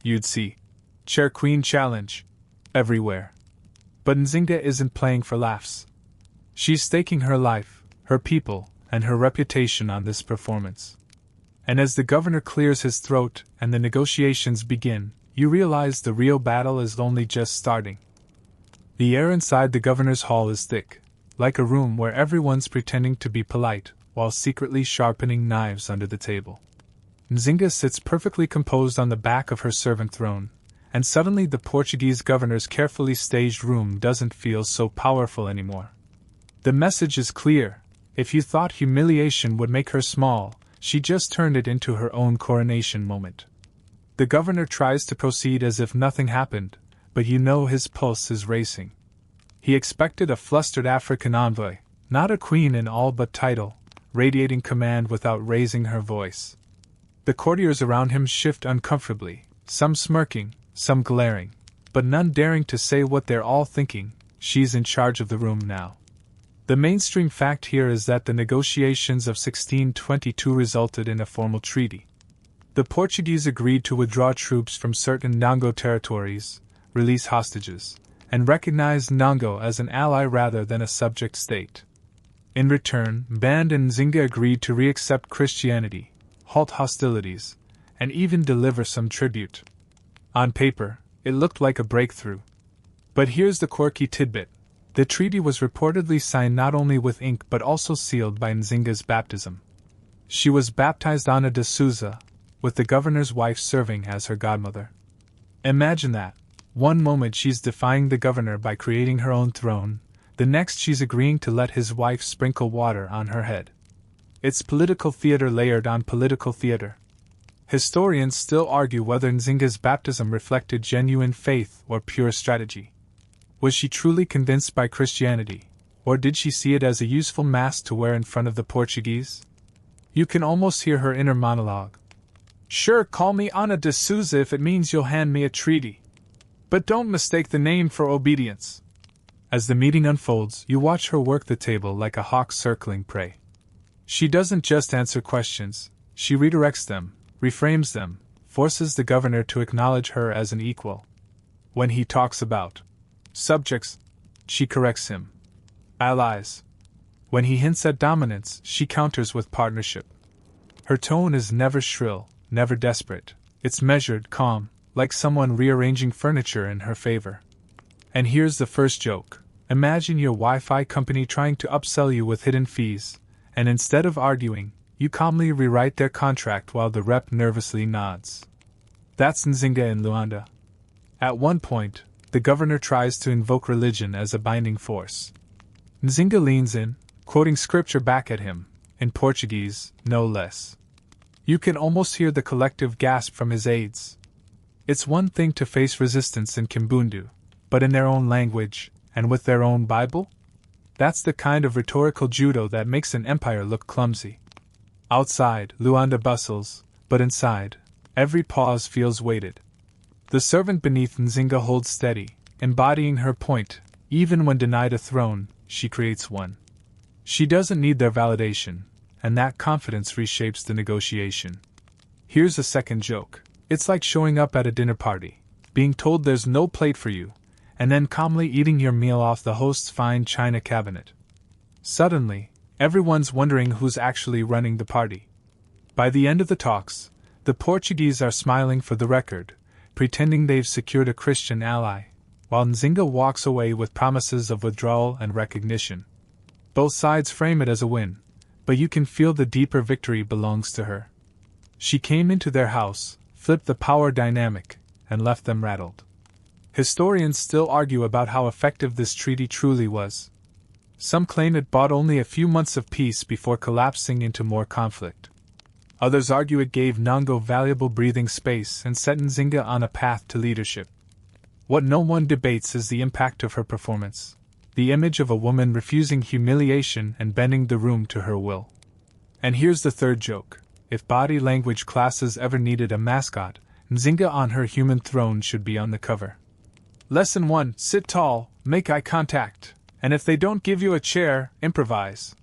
You'd see Chair Queen Challenge everywhere. But Nzinga isn't playing for laughs. She's staking her life, her people, and her reputation on this performance. And as the governor clears his throat and the negotiations begin, you realize the real battle is only just starting. The air inside the governor's hall is thick, like a room where everyone's pretending to be polite, while secretly sharpening knives under the table. Nzinga sits perfectly composed on the back of her servant throne, and suddenly the Portuguese governor's carefully staged room doesn't feel so powerful anymore. The message is clear. If you thought humiliation would make her small, she just turned it into her own coronation moment. The governor tries to proceed as if nothing happened, but you know his pulse is racing. He expected a flustered African envoy, not a queen in all but title, radiating command without raising her voice. The courtiers around him shift uncomfortably, some smirking, some glaring, but none daring to say what they're all thinking. She's in charge of the room now. The mainstream fact here is that the negotiations of 1622 resulted in a formal treaty. The Portuguese agreed to withdraw troops from certain Nongo territories, release hostages, and recognize Nongo as an ally rather than a subject state. In return, Band and Nzinga agreed to reaccept Christianity, halt hostilities, and even deliver some tribute. On paper, it looked like a breakthrough. But here's the quirky tidbit. The treaty was reportedly signed not only with ink but also sealed by Nzinga's baptism. She was baptized Ana de Souza, with the governor's wife serving as her godmother. Imagine that. One moment she's defying the governor by creating her own throne, the next she's agreeing to let his wife sprinkle water on her head. It's political theater layered on political theater. Historians still argue whether Nzinga's baptism reflected genuine faith or pure strategy. Was she truly convinced by Christianity, or did she see it as a useful mask to wear in front of the Portuguese? You can almost hear her inner monologue. "Sure, call me Ana de Souza if it means you'll hand me a treaty. But don't mistake the name for obedience." As the meeting unfolds, you watch her work the table like a hawk circling prey. She doesn't just answer questions, she redirects them, reframes them, forces the governor to acknowledge her as an equal. When he talks about subjects, she corrects him. Allies. When he hints at dominance, she counters with partnership. Her tone is never shrill, never desperate. It's measured, calm, like someone rearranging furniture in her favor. And here's the first joke. Imagine your Wi-Fi company trying to upsell you with hidden fees, and instead of arguing, you calmly rewrite their contract while the rep nervously nods. That's Nzinga in Luanda. At one point, the governor tries to invoke religion as a binding force. Nzinga leans in, quoting scripture back at him, in Portuguese, no less. You can almost hear the collective gasp from his aides. It's one thing to face resistance in Kimbundu, but in their own language, and with their own Bible? That's the kind of rhetorical judo that makes an empire look clumsy. Outside, Luanda bustles, but inside, every pause feels weighted. The servant beneath Nzinga holds steady, embodying her point. Even when denied a throne, she creates one. She doesn't need their validation, and that confidence reshapes the negotiation. Here's a second joke. It's like showing up at a dinner party, being told there's no plate for you, and then calmly eating your meal off the host's fine china cabinet. Suddenly, everyone's wondering who's actually running the party. By the end of the talks, the Portuguese are smiling for the record, pretending they've secured a Christian ally, while Nzinga walks away with promises of withdrawal and recognition. Both sides frame it as a win, but you can feel the deeper victory belongs to her. She came into their house, flipped the power dynamic, and left them rattled. Historians still argue about how effective this treaty truly was. Some claim it bought only a few months of peace before collapsing into more conflict. Others argue it gave Nongo valuable breathing space and set Nzinga on a path to leadership. What no one debates is the impact of her performance. The image of a woman refusing humiliation and bending the room to her will. And here's the third joke. If body language classes ever needed a mascot, Nzinga on her human throne should be on the cover. Lesson 1: Sit tall, make eye contact, and if they don't give you a chair, improvise.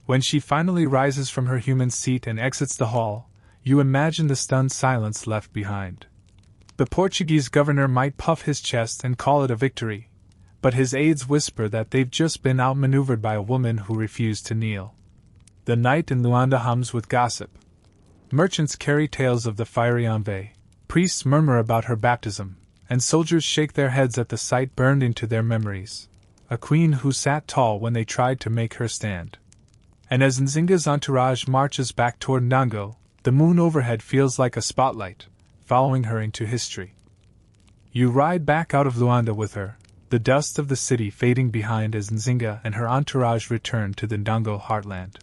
When she finally rises from her human seat and exits the hall, you imagine the stunned silence left behind. The Portuguese governor might puff his chest and call it a victory, but his aides whisper that they've just been outmaneuvered by a woman who refused to kneel. The night in Luanda hums with gossip. Merchants carry tales of the fiery envoy, priests murmur about her baptism, and soldiers shake their heads at the sight burned into their memories. A queen who sat tall when they tried to make her stand. And as Nzinga's entourage marches back toward Nongo, the moon overhead feels like a spotlight, following her into history. You ride back out of Luanda with her, the dust of the city fading behind as Nzinga and her entourage return to the Nongo heartland.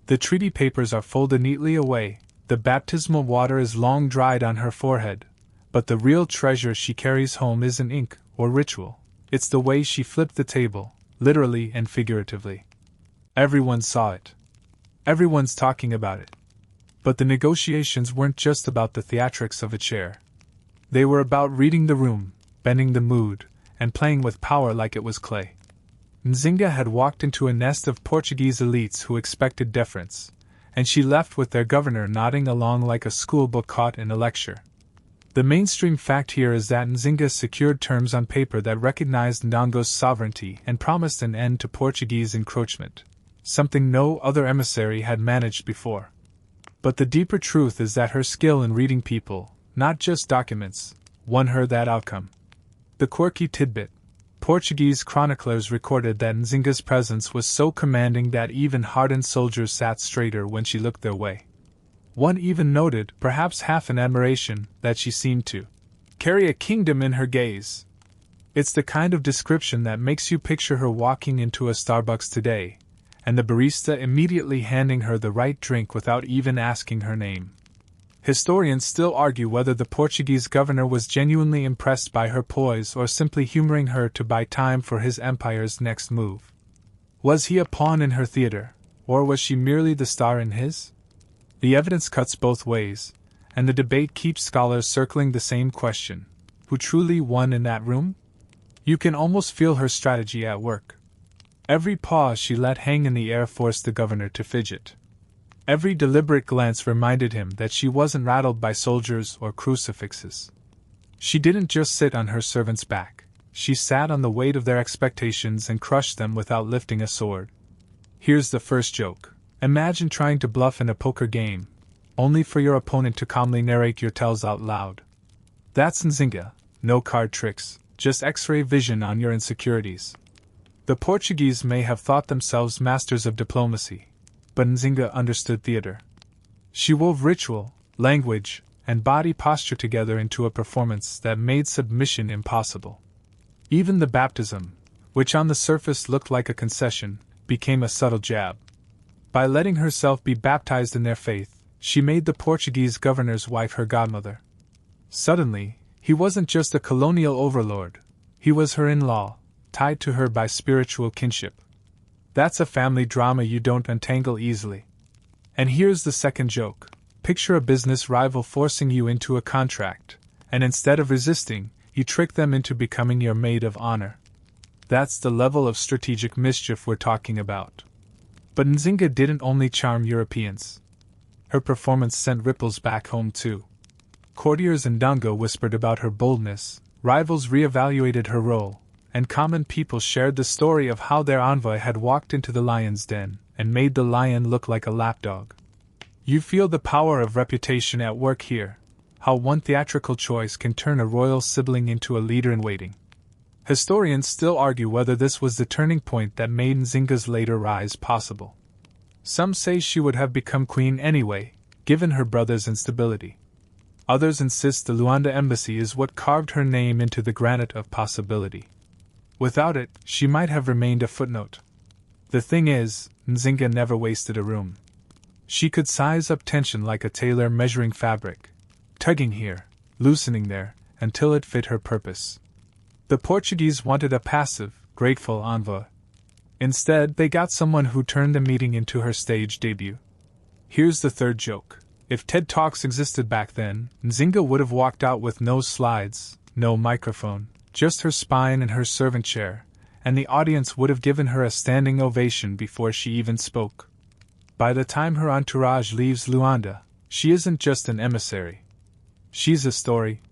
The treaty papers are folded neatly away, the baptismal water is long dried on her forehead, but the real treasure she carries home isn't ink or ritual, it's the way she flipped the table, literally and figuratively. Everyone saw it. Everyone's talking about it. But the negotiations weren't just about the theatrics of a chair. They were about reading the room, bending the mood, and playing with power like it was clay. Nzinga had walked into a nest of Portuguese elites who expected deference, and she left with their governor nodding along like a schoolbook caught in a lecture. The mainstream fact here is that Nzinga secured terms on paper that recognized Ndongo's sovereignty and promised an end to Portuguese encroachment, something no other emissary had managed before. But the deeper truth is that her skill in reading people, not just documents, won her that outcome. The quirky tidbit: Portuguese chroniclers recorded that Nzinga's presence was so commanding that even hardened soldiers sat straighter when she looked their way. One even noted, perhaps half in admiration, that she seemed to carry a kingdom in her gaze. It's the kind of description that makes you picture her walking into a Starbucks today, and the barista immediately handing her the right drink without even asking her name. Historians still argue whether the Portuguese governor was genuinely impressed by her poise or simply humoring her to buy time for his empire's next move. Was he a pawn in her theater, or was she merely the star in his? The evidence cuts both ways, and the debate keeps scholars circling the same question: who truly won in that room? You can almost feel her strategy at work. Every pause she let hang in the air forced the governor to fidget. Every deliberate glance reminded him that she wasn't rattled by soldiers or crucifixes. She didn't just sit on her servant's back, she sat on the weight of their expectations and crushed them without lifting a sword. Here's the first joke. Imagine trying to bluff in a poker game, only for your opponent to calmly narrate your tells out loud. That's Nzinga, no card tricks, just X-ray vision on your insecurities. The Portuguese may have thought themselves masters of diplomacy, but Nzinga understood theater. She wove ritual, language, and body posture together into a performance that made submission impossible. Even the baptism, which on the surface looked like a concession, became a subtle jab. By letting herself be baptized in their faith, she made the Portuguese governor's wife her godmother. Suddenly, he wasn't just a colonial overlord, he was her in-law, tied to her by spiritual kinship. That's a family drama you don't untangle easily. And here's the second joke. Picture a business rival forcing you into a contract, and instead of resisting, you trick them into becoming your maid of honor. That's the level of strategic mischief we're talking about. But Nzinga didn't only charm Europeans. Her performance sent ripples back home too. Courtiers in Ndongo whispered about her boldness, rivals reevaluated her role, and common people shared the story of how their envoy had walked into the lion's den and made the lion look like a lapdog. You feel the power of reputation at work here, how one theatrical choice can turn a royal sibling into a leader-in-waiting. Historians still argue whether this was the turning point that made Nzinga's later rise possible. Some say she would have become queen anyway, given her brother's instability. Others insist the Luanda embassy is what carved her name into the granite of possibility. Without it, she might have remained a footnote. The thing is, Nzinga never wasted a room. She could size up tension like a tailor measuring fabric, tugging here, loosening there, until it fit her purpose. The Portuguese wanted a passive, grateful envoy. Instead, they got someone who turned the meeting into her stage debut. Here's the third joke. If TED Talks existed back then, Nzinga would have walked out with no slides, no microphone, just her spine and her servant chair, and the audience would have given her a standing ovation before she even spoke. By the time her entourage leaves Luanda, she isn't just an emissary. She's a story.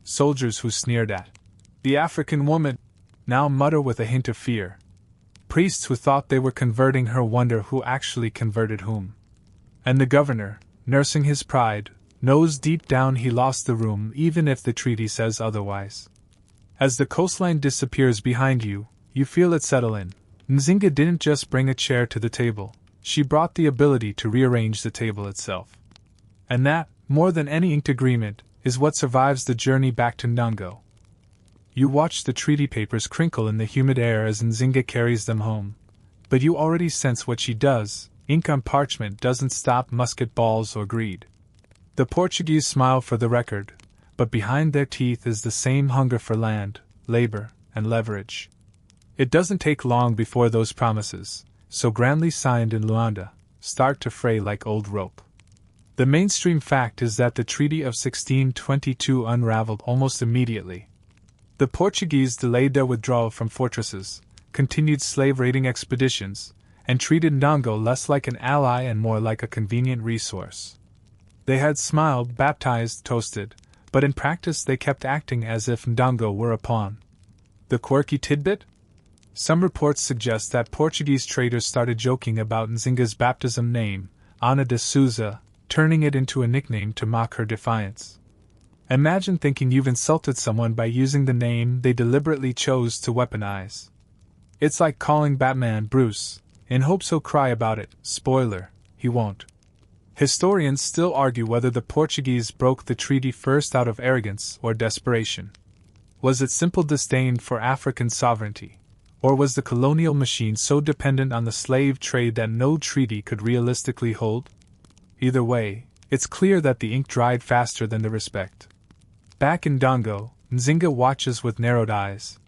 Soldiers who sneered at the African woman now mutter with a hint of fear. Priests who thought they were converting her wonder who actually converted whom. And the governor, nursing his pride, knows deep down he lost the room even if the treaty says otherwise. As the coastline disappears behind you, you feel it settle in. Nzinga didn't just bring a chair to the table, she brought the ability to rearrange the table itself. And that, more than any inked agreement, is what survives the journey back to Ndongo. You watch the treaty papers crinkle in the humid air as Nzinga carries them home. But you already sense what she does. Ink on parchment doesn't stop musket balls or greed. The Portuguese smile for the record, but behind their teeth is the same hunger for land, labor, and leverage. It doesn't take long before those promises, so grandly signed in Luanda, start to fray like old rope. The mainstream fact is that the Treaty of 1622 unraveled almost immediately. The Portuguese delayed their withdrawal from fortresses, continued slave-raiding expeditions, and treated Ndongo less like an ally and more like a convenient resource. They had smiled, baptized, toasted, but in practice they kept acting as if Ndongo were a pawn. The quirky tidbit? Some reports suggest that Portuguese traders started joking about Nzinga's baptism name, Ana de Souza, turning it into a nickname to mock her defiance. Imagine thinking you've insulted someone by using the name they deliberately chose to weaponize. It's like calling Batman Bruce, in hopes he'll cry about it. Spoiler, he won't. Historians still argue whether the Portuguese broke the treaty first out of arrogance or desperation. Was it simple disdain for African sovereignty, or was the colonial machine so dependent on the slave trade that no treaty could realistically hold? Either way, it's clear that the ink dried faster than the respect. Back in Ndongo, Nzinga watches with narrowed eyes.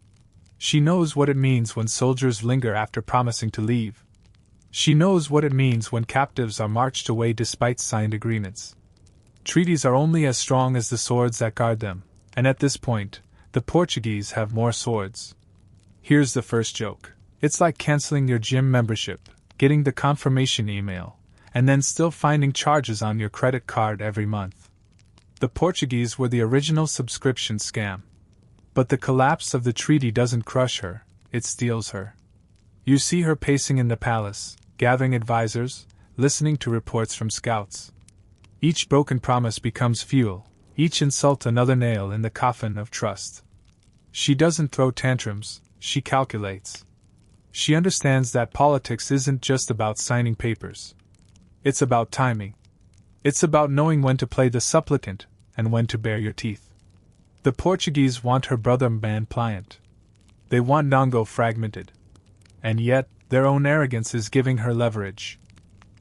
She knows what it means when soldiers linger after promising to leave. She knows what it means when captives are marched away despite signed agreements. Treaties are only as strong as the swords that guard them, and at this point, the Portuguese have more swords. Here's the first joke. It's like canceling your gym membership, getting the confirmation email, and then still finding charges on your credit card every month. The Portuguese were the original subscription scam. But the collapse of the treaty doesn't crush her, it steals her. You see her pacing in the palace, gathering advisors, listening to reports from scouts. Each broken promise becomes fuel, each insult another nail in the coffin of trust. She doesn't throw tantrums, she calculates. She understands that politics isn't just about signing papers. It's about timing. It's about knowing when to play the supplicant and when to bare your teeth. The Portuguese want her brother man pliant. They want Ndongo fragmented. And yet, their own arrogance is giving her leverage.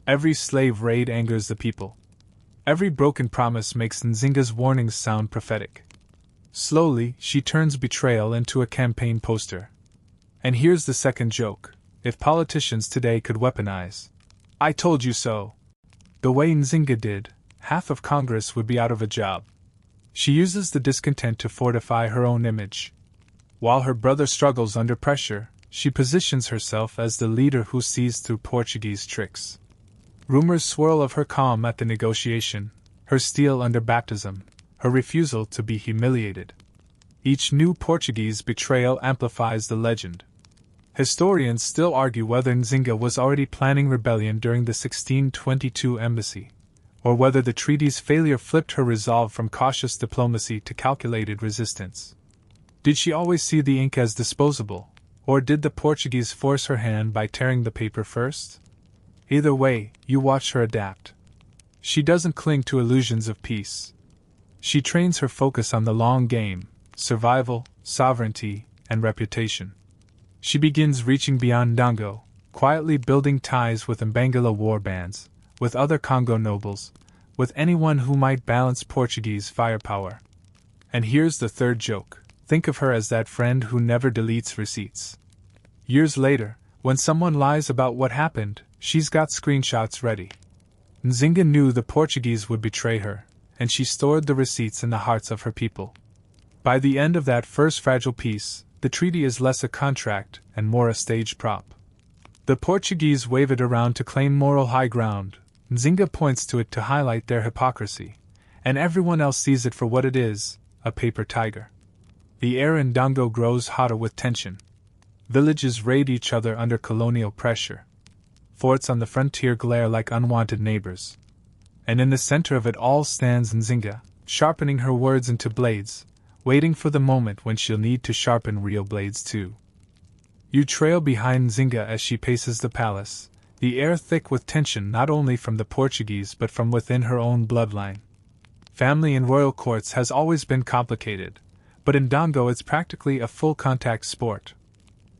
Every slave raid angers the people. Every broken promise makes Nzinga's warnings sound prophetic. Slowly, she turns betrayal into a campaign poster. And here's the second joke. If politicians today could weaponize, "I told you so," The way Nzinga did, half of Congress would be out of a job. She uses the discontent to fortify her own image. While her brother struggles under pressure, she positions herself as the leader who sees through Portuguese tricks. Rumors swirl of her calm at the negotiation, her steel under baptism, her refusal to be humiliated. Each new Portuguese betrayal amplifies the legend. Historians still argue whether Nzinga was already planning rebellion during the 1622 embassy, or whether the treaty's failure flipped her resolve from cautious diplomacy to calculated resistance. Did she always see the ink as disposable, or did the Portuguese force her hand by tearing the paper first? Either way, you watch her adapt. She doesn't cling to illusions of peace. She trains her focus on the long game: survival, sovereignty, and reputation. She begins reaching beyond Ndongo, quietly building ties with Mbangala war bands, with other Congo nobles, with anyone who might balance Portuguese firepower. And here's the third joke: think of her as that friend who never deletes receipts. Years later, when someone lies about what happened, she's got screenshots ready. Nzinga knew the Portuguese would betray her, and she stored the receipts in the hearts of her people. By the end of that first fragile peace, the treaty is less a contract and more a stage prop. The Portuguese wave it around to claim moral high ground. Nzinga points to it to highlight their hypocrisy, and everyone else sees it for what it is: a paper tiger. The air in Ndongo grows hotter with tension. Villages raid each other under colonial pressure. Forts on the frontier glare like unwanted neighbors. And in the center of it all stands Nzinga, sharpening her words into blades, waiting for the moment when she'll need to sharpen real blades too. You trail behind Nzinga as she paces the palace, the air thick with tension not only from the Portuguese but from within her own bloodline. Family in royal courts has always been complicated, but in Ndongo it's practically a full-contact sport.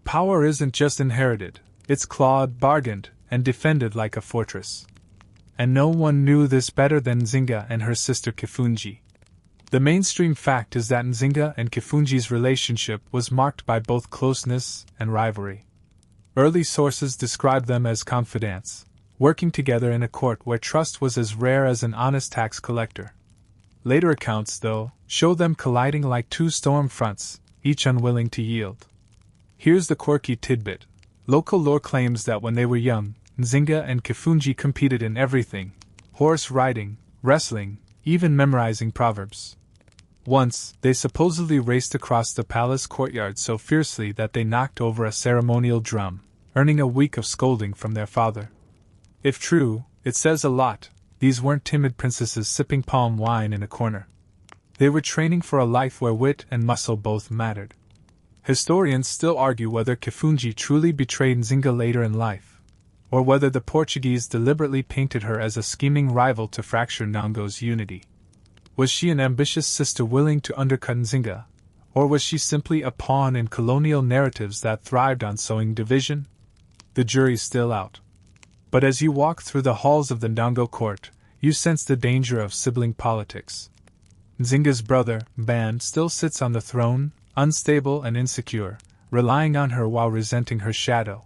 Power isn't just inherited, it's clawed, bargained, and defended like a fortress. And no one knew this better than Nzinga and her sister Kifunji. The mainstream fact is that Nzinga and Kifunji's relationship was marked by both closeness and rivalry. Early sources describe them as confidants, working together in a court where trust was as rare as an honest tax collector. Later accounts, though, show them colliding like two storm fronts, each unwilling to yield. Here's the quirky tidbit. Local lore claims that when they were young, Nzinga and Kifunji competed in everything: horse riding, wrestling, even memorizing proverbs. Once, they supposedly raced across the palace courtyard so fiercely that they knocked over a ceremonial drum, earning a week of scolding from their father. If true, it says a lot. These weren't timid princesses sipping palm wine in a corner. They were training for a life where wit and muscle both mattered. Historians still argue whether Kifunji truly betrayed Nzinga later in life, or whether the Portuguese deliberately painted her as a scheming rival to fracture Ndongo's unity. Was she an ambitious sister willing to undercut Nzinga, or was she simply a pawn in colonial narratives that thrived on sowing division? The jury's still out. But as you walk through the halls of the Ndongo court, you sense the danger of sibling politics. Nzinga's brother, Ban, still sits on the throne, unstable and insecure, relying on her while resenting her shadow.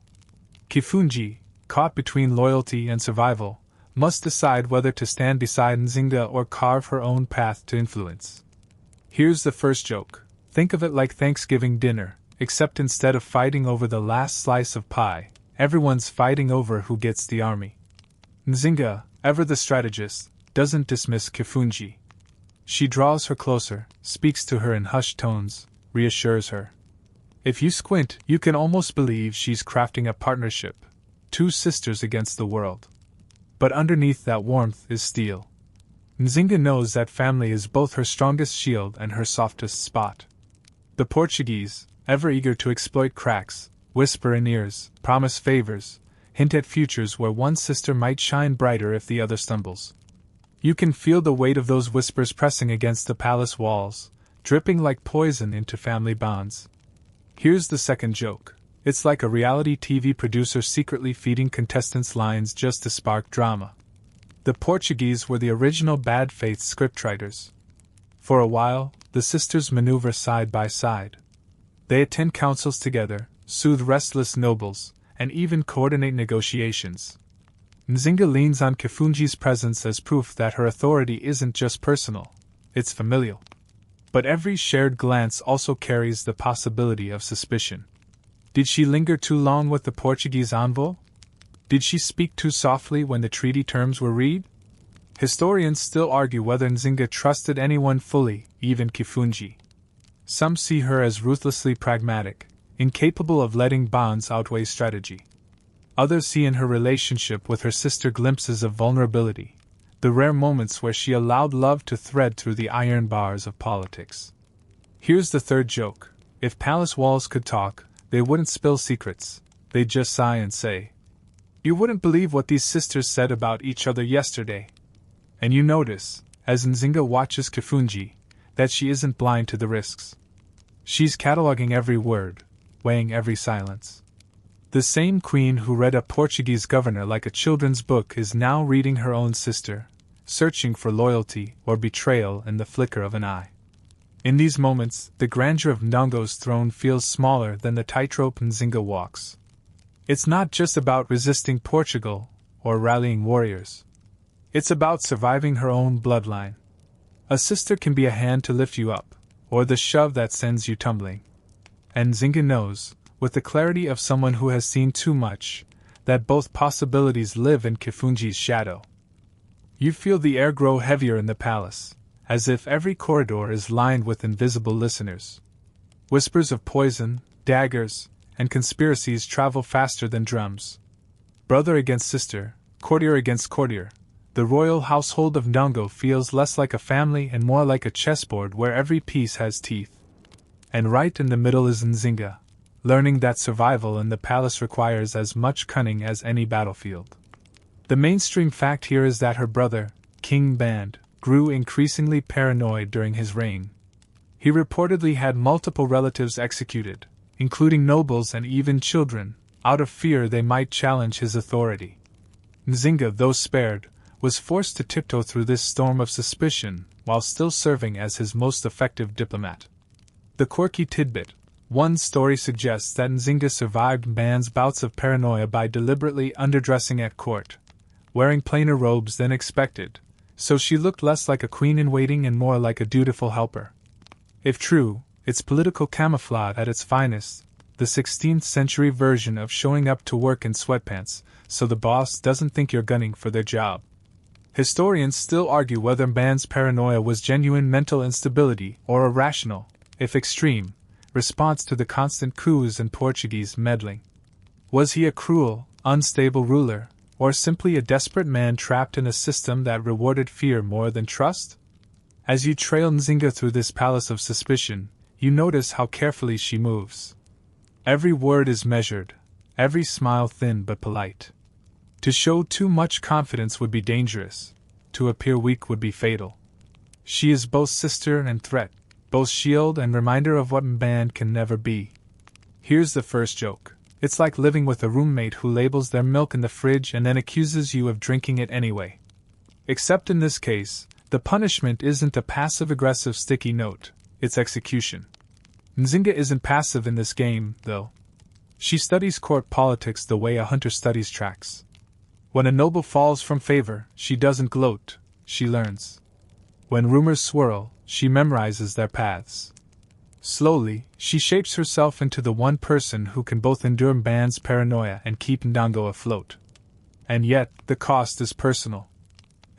Kifunji, caught between loyalty and survival, must decide whether to stand beside Nzinga or carve her own path to influence. Here's the first joke. Think of it like Thanksgiving dinner, except instead of fighting over the last slice of pie, everyone's fighting over who gets the army. Nzinga, ever the strategist, doesn't dismiss Kifunji. She draws her closer, speaks to her in hushed tones, reassures her. If you squint, you can almost believe she's crafting a partnership, two sisters against the world. But underneath that warmth is steel. Nzinga knows that family is both her strongest shield and her softest spot. The Portuguese, ever eager to exploit cracks, whisper in ears, promise favors, hint at futures where one sister might shine brighter if the other stumbles. You can feel the weight of those whispers pressing against the palace walls, dripping like poison into family bonds. Here's the second joke. It's like a reality TV producer secretly feeding contestants lines just to spark drama. The Portuguese were the original bad faith scriptwriters. For a while, the sisters maneuver side by side. They attend councils together, soothe restless nobles, and even coordinate negotiations. Nzinga leans on Kifunji's presence as proof that her authority isn't just personal, it's familial. But every shared glance also carries the possibility of suspicion. Did she linger too long with the Portuguese envoy? Did she speak too softly when the treaty terms were read? Historians still argue whether Nzinga trusted anyone fully, even Kifunji. Some see her as ruthlessly pragmatic, incapable of letting bonds outweigh strategy. Others see in her relationship with her sister glimpses of vulnerability, the rare moments where she allowed love to thread through the iron bars of politics. Here's the third joke. If palace walls could talk, they wouldn't spill secrets, they'd just sigh and say, "You wouldn't believe what these sisters said about each other yesterday." And you notice, as Nzinga watches Kifunji, that she isn't blind to the risks. She's cataloging every word, weighing every silence. The same queen who read a Portuguese governor like a children's book is now reading her own sister, searching for loyalty or betrayal in the flicker of an eye. In these moments, the grandeur of Ndongo's throne feels smaller than the tightrope Nzinga walks. It's not just about resisting Portugal or rallying warriors. It's about surviving her own bloodline. A sister can be a hand to lift you up, or the shove that sends you tumbling. And Nzinga knows, with the clarity of someone who has seen too much, that both possibilities live in Kifunji's shadow. You feel the air grow heavier in the palace, as if every corridor is lined with invisible listeners. Whispers of poison, daggers, and conspiracies travel faster than drums. Brother against sister, courtier against courtier, the royal household of Ndongo feels less like a family and more like a chessboard where every piece has teeth. And right in the middle is Nzinga, learning that survival in the palace requires as much cunning as any battlefield. The mainstream fact here is that her brother, King Band, grew increasingly paranoid during his reign. He reportedly had multiple relatives executed, including nobles and even children, out of fear they might challenge his authority. Nzinga, though spared, was forced to tiptoe through this storm of suspicion while still serving as his most effective diplomat. The quirky tidbit: one story suggests that Nzinga survived Band's bouts of paranoia by deliberately underdressing at court, wearing plainer robes than expected, so she looked less like a queen-in-waiting and more like a dutiful helper. If true, it's political camouflage at its finest, the 16th century version of showing up to work in sweatpants, so the boss doesn't think you're gunning for their job. Historians still argue whether Band's paranoia was genuine mental instability or a rational, if extreme, response to the constant coups and Portuguese meddling. Was he a cruel, unstable ruler, or simply a desperate man trapped in a system that rewarded fear more than trust? As you trail Nzinga through this palace of suspicion, you notice how carefully she moves. Every word is measured, every smile thin but polite. To show too much confidence would be dangerous, to appear weak would be fatal. She is both sister and threat, both shield and reminder of what Band can never be. Here's the first joke. It's like living with a roommate who labels their milk in the fridge and then accuses you of drinking it anyway. Except in this case, the punishment isn't a passive-aggressive sticky note, it's execution. Nzinga isn't passive in this game, though. She studies court politics the way a hunter studies tracks. When a noble falls from favor, she doesn't gloat, she learns. When rumors swirl, she memorizes their paths. Slowly, she shapes herself into the one person who can both endure Band's paranoia and keep Ndongo afloat. And yet, the cost is personal.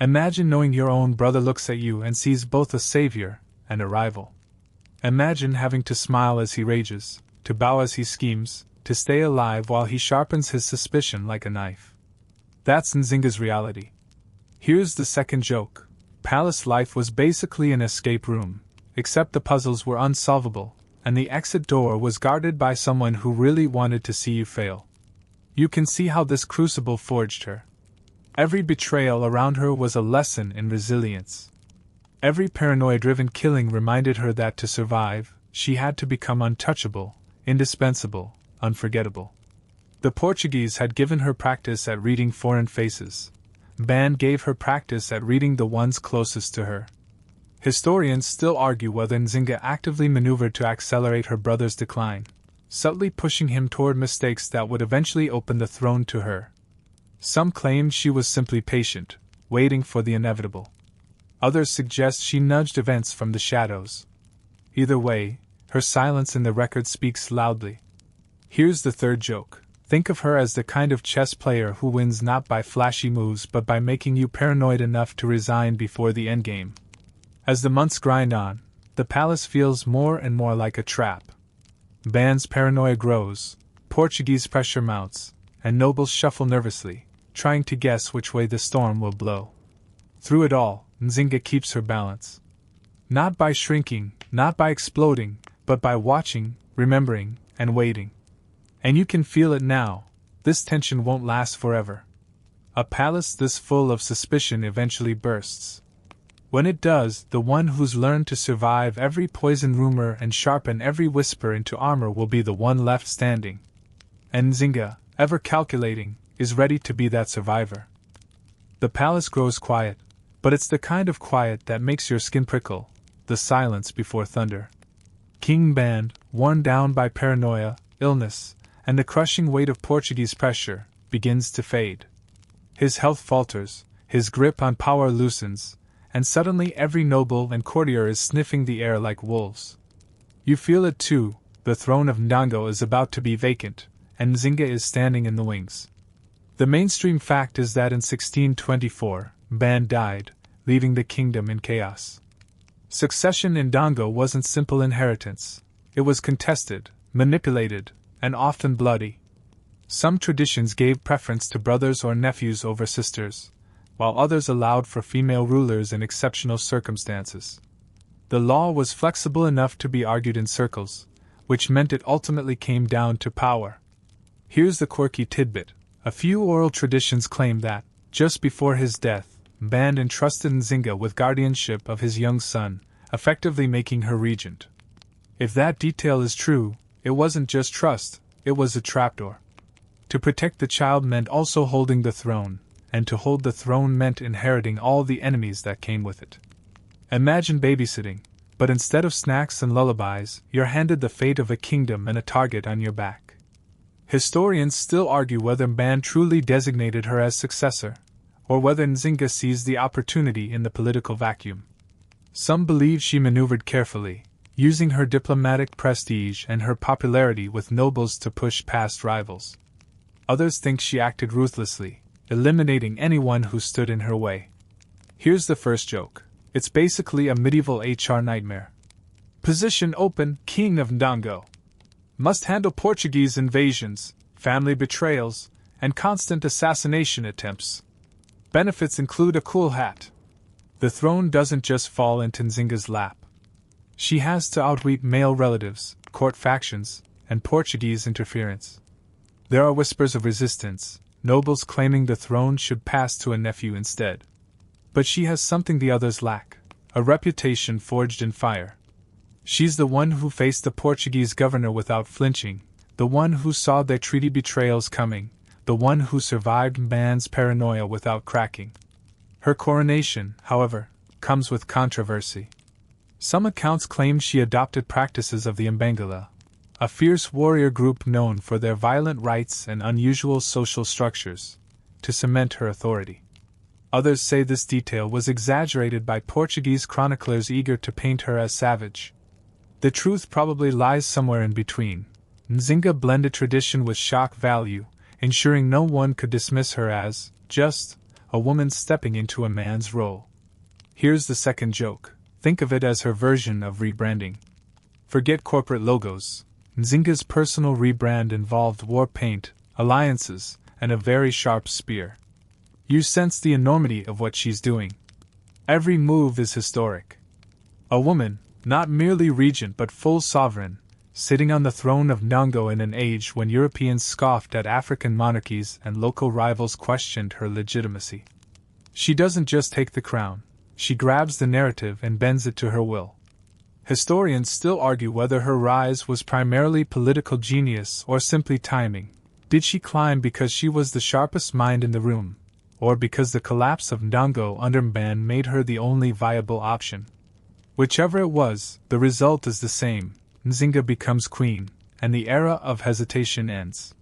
Imagine knowing your own brother looks at you and sees both a savior and a rival. Imagine having to smile as he rages, to bow as he schemes, to stay alive while he sharpens his suspicion like a knife. That's Nzinga's reality. Here's the second joke. Palace life was basically an escape room, except the puzzles were unsolvable, and the exit door was guarded by someone who really wanted to see you fail. You can see how this crucible forged her. Every betrayal around her was a lesson in resilience. Every paranoia-driven killing reminded her that to survive, she had to become untouchable, indispensable, unforgettable. The Portuguese had given her practice at reading foreign faces. Band gave her practice at reading the ones closest to her. Historians still argue whether Nzinga actively maneuvered to accelerate her brother's decline, subtly pushing him toward mistakes that would eventually open the throne to her. Some claim she was simply patient, waiting for the inevitable. Others suggest she nudged events from the shadows. Either way, her silence in the record speaks loudly. Here's the third joke. Think of her as the kind of chess player who wins not by flashy moves but by making you paranoid enough to resign before the endgame. As the months grind on, the palace feels more and more like a trap. Ban's paranoia grows, Portuguese pressure mounts, and nobles shuffle nervously, trying to guess which way the storm will blow. Through it all, Nzinga keeps her balance. Not by shrinking, not by exploding, but by watching, remembering, and waiting. And you can feel it now. This tension won't last forever. A palace this full of suspicion eventually bursts. When it does, the one who's learned to survive every poison rumor and sharpen every whisper into armor will be the one left standing. And Nzinga, ever calculating, is ready to be that survivor. The palace grows quiet, but it's the kind of quiet that makes your skin prickle, the silence before thunder. King Ban, worn down by paranoia, illness, and the crushing weight of Portuguese pressure, begins to fade. His health falters, his grip on power loosens, and suddenly every noble and courtier is sniffing the air like wolves. You feel it too, the throne of Ndango is about to be vacant, and Nzinga is standing in the wings. The mainstream fact is that in 1624, Ban died, leaving the kingdom in chaos. Succession in Ndango wasn't simple inheritance. It was contested, manipulated, and often bloody. Some traditions gave preference to brothers or nephews over sisters, while others allowed for female rulers in exceptional circumstances. The law was flexible enough to be argued in circles, which meant it ultimately came down to power. Here's the quirky tidbit. A few oral traditions claim that, just before his death, Ban entrusted Nzinga with guardianship of his young son, effectively making her regent. If that detail is true, it wasn't just trust, it was a trapdoor. To protect the child meant also holding the throne, and to hold the throne meant inheriting all the enemies that came with it. Imagine babysitting, but instead of snacks and lullabies, you're handed the fate of a kingdom and a target on your back. Historians still argue whether Ban truly designated her as successor, or whether Nzinga seized the opportunity in the political vacuum. Some believe she maneuvered carefully, using her diplomatic prestige and her popularity with nobles to push past rivals. Others think she acted ruthlessly, eliminating anyone who stood in her way. Here's the first joke. It's basically a medieval HR nightmare. Position open, King of Ndango. Must handle Portuguese invasions, family betrayals, and constant assassination attempts. Benefits include a cool hat. The throne doesn't just fall into Nzinga's lap. She has to outwit male relatives, court factions, and Portuguese interference. There are whispers of resistance, nobles claiming the throne should pass to a nephew instead. But she has something the others lack, a reputation forged in fire. She's the one who faced the Portuguese governor without flinching, the one who saw their treaty betrayals coming, the one who survived Ban's paranoia without cracking. Her coronation, however, comes with controversy. Some accounts claim she adopted practices of the Mbangala, a fierce warrior group known for their violent rites and unusual social structures, to cement her authority. Others say this detail was exaggerated by Portuguese chroniclers eager to paint her as savage. The truth probably lies somewhere in between. Nzinga blended tradition with shock value, ensuring no one could dismiss her as, just, a woman stepping into a man's role. Here's the second joke. Think of it as her version of rebranding. Forget corporate logos. Nzinga's personal rebrand involved war paint, alliances, and a very sharp spear. You sense the enormity of what she's doing. Every move is historic. A woman, not merely regent but full sovereign, sitting on the throne of Ndango in an age when Europeans scoffed at African monarchies and local rivals questioned her legitimacy. She doesn't just take the crown, she grabs the narrative and bends it to her will. Historians still argue whether her rise was primarily political genius or simply timing. Did she climb because she was the sharpest mind in the room, or because the collapse of Ndango under Ban made her the only viable option? Whichever it was, the result is the same. Nzinga becomes queen, and the era of hesitation ends.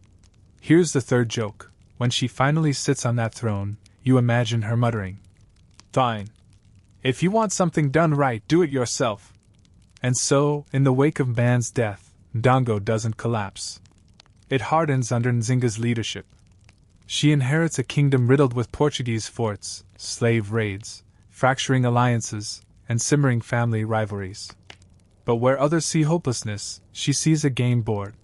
Here's the third joke. when she finally sits on that throne, you imagine her muttering, "Fine. If you want something done right, do it yourself." And so, in the wake of man's death, Ndongo doesn't collapse. It hardens under Nzinga's leadership. She inherits a kingdom riddled with Portuguese forts, slave raids, fracturing alliances, and simmering family rivalries. But where others see hopelessness, she sees a game board.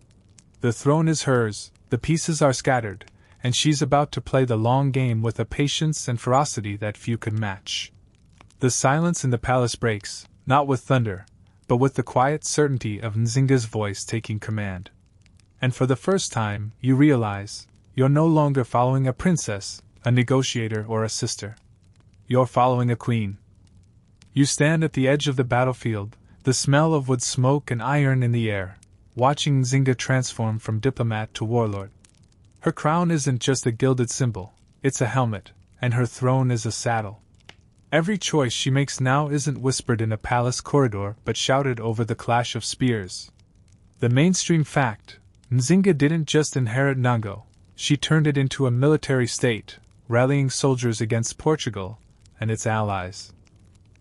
The throne is hers, the pieces are scattered, and she's about to play the long game with a patience and ferocity that few could match. The silence in the palace breaks, not with thunder, but with the quiet certainty of Nzinga's voice taking command. And for the first time, you realize, you're no longer following a princess, a negotiator, or a sister. You're following a queen. You stand at the edge of the battlefield, the smell of wood smoke and iron in the air, watching Nzinga transform from diplomat to warlord. Her crown isn't just a gilded symbol, it's a helmet, and her throne is a saddle. Every choice she makes now isn't whispered in a palace corridor but shouted over the clash of spears. The mainstream fact: Nzinga didn't just inherit Ndongo, she turned it into a military state, rallying soldiers against Portugal and its allies.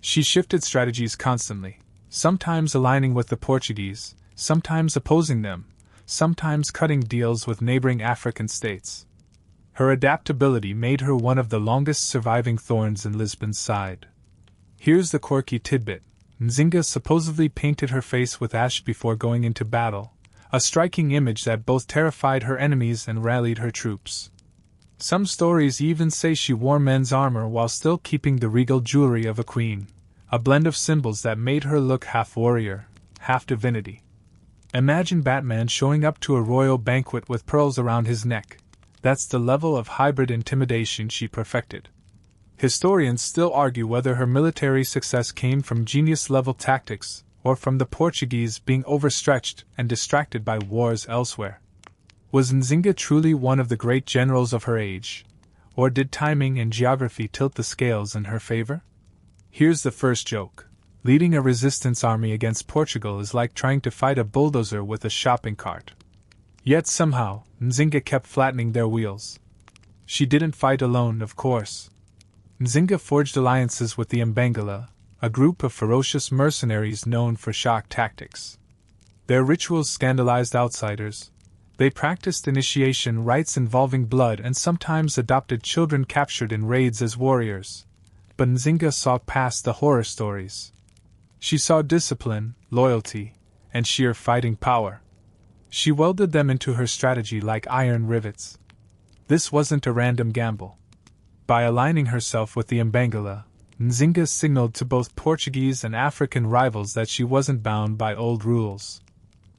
She shifted strategies constantly, sometimes aligning with the Portuguese, sometimes opposing them, sometimes cutting deals with neighboring African states. Her adaptability made her one of the longest surviving thorns in Lisbon's side. Here's the quirky tidbit: Nzinga supposedly painted her face with ash before going into battle, a striking image that both terrified her enemies and rallied her troops. Some stories even say she wore men's armor while still keeping the regal jewelry of a queen, a blend of symbols that made her look half warrior, half divinity. Imagine Batman showing up to a royal banquet with pearls around his neck. That's the level of hybrid intimidation she perfected. Historians still argue whether her military success came from genius-level tactics, or from the Portuguese being overstretched and distracted by wars elsewhere. Was Nzinga truly one of the great generals of her age, or did timing and geography tilt the scales in her favor? Here's the first joke: leading a resistance army against Portugal is like trying to fight a bulldozer with a shopping cart. Yet somehow, Nzinga kept flattening their wheels. She didn't fight alone, of course. Nzinga forged alliances with the Mbangala, a group of ferocious mercenaries known for shock tactics. Their rituals scandalized outsiders. They practiced initiation rites involving blood and sometimes adopted children captured in raids as warriors. But Nzinga saw past the horror stories. She saw discipline, loyalty, and sheer fighting power. She welded them into her strategy like iron rivets. This wasn't a random gamble. By aligning herself with the Mbangala, Nzinga signaled to both Portuguese and African rivals that she wasn't bound by old rules.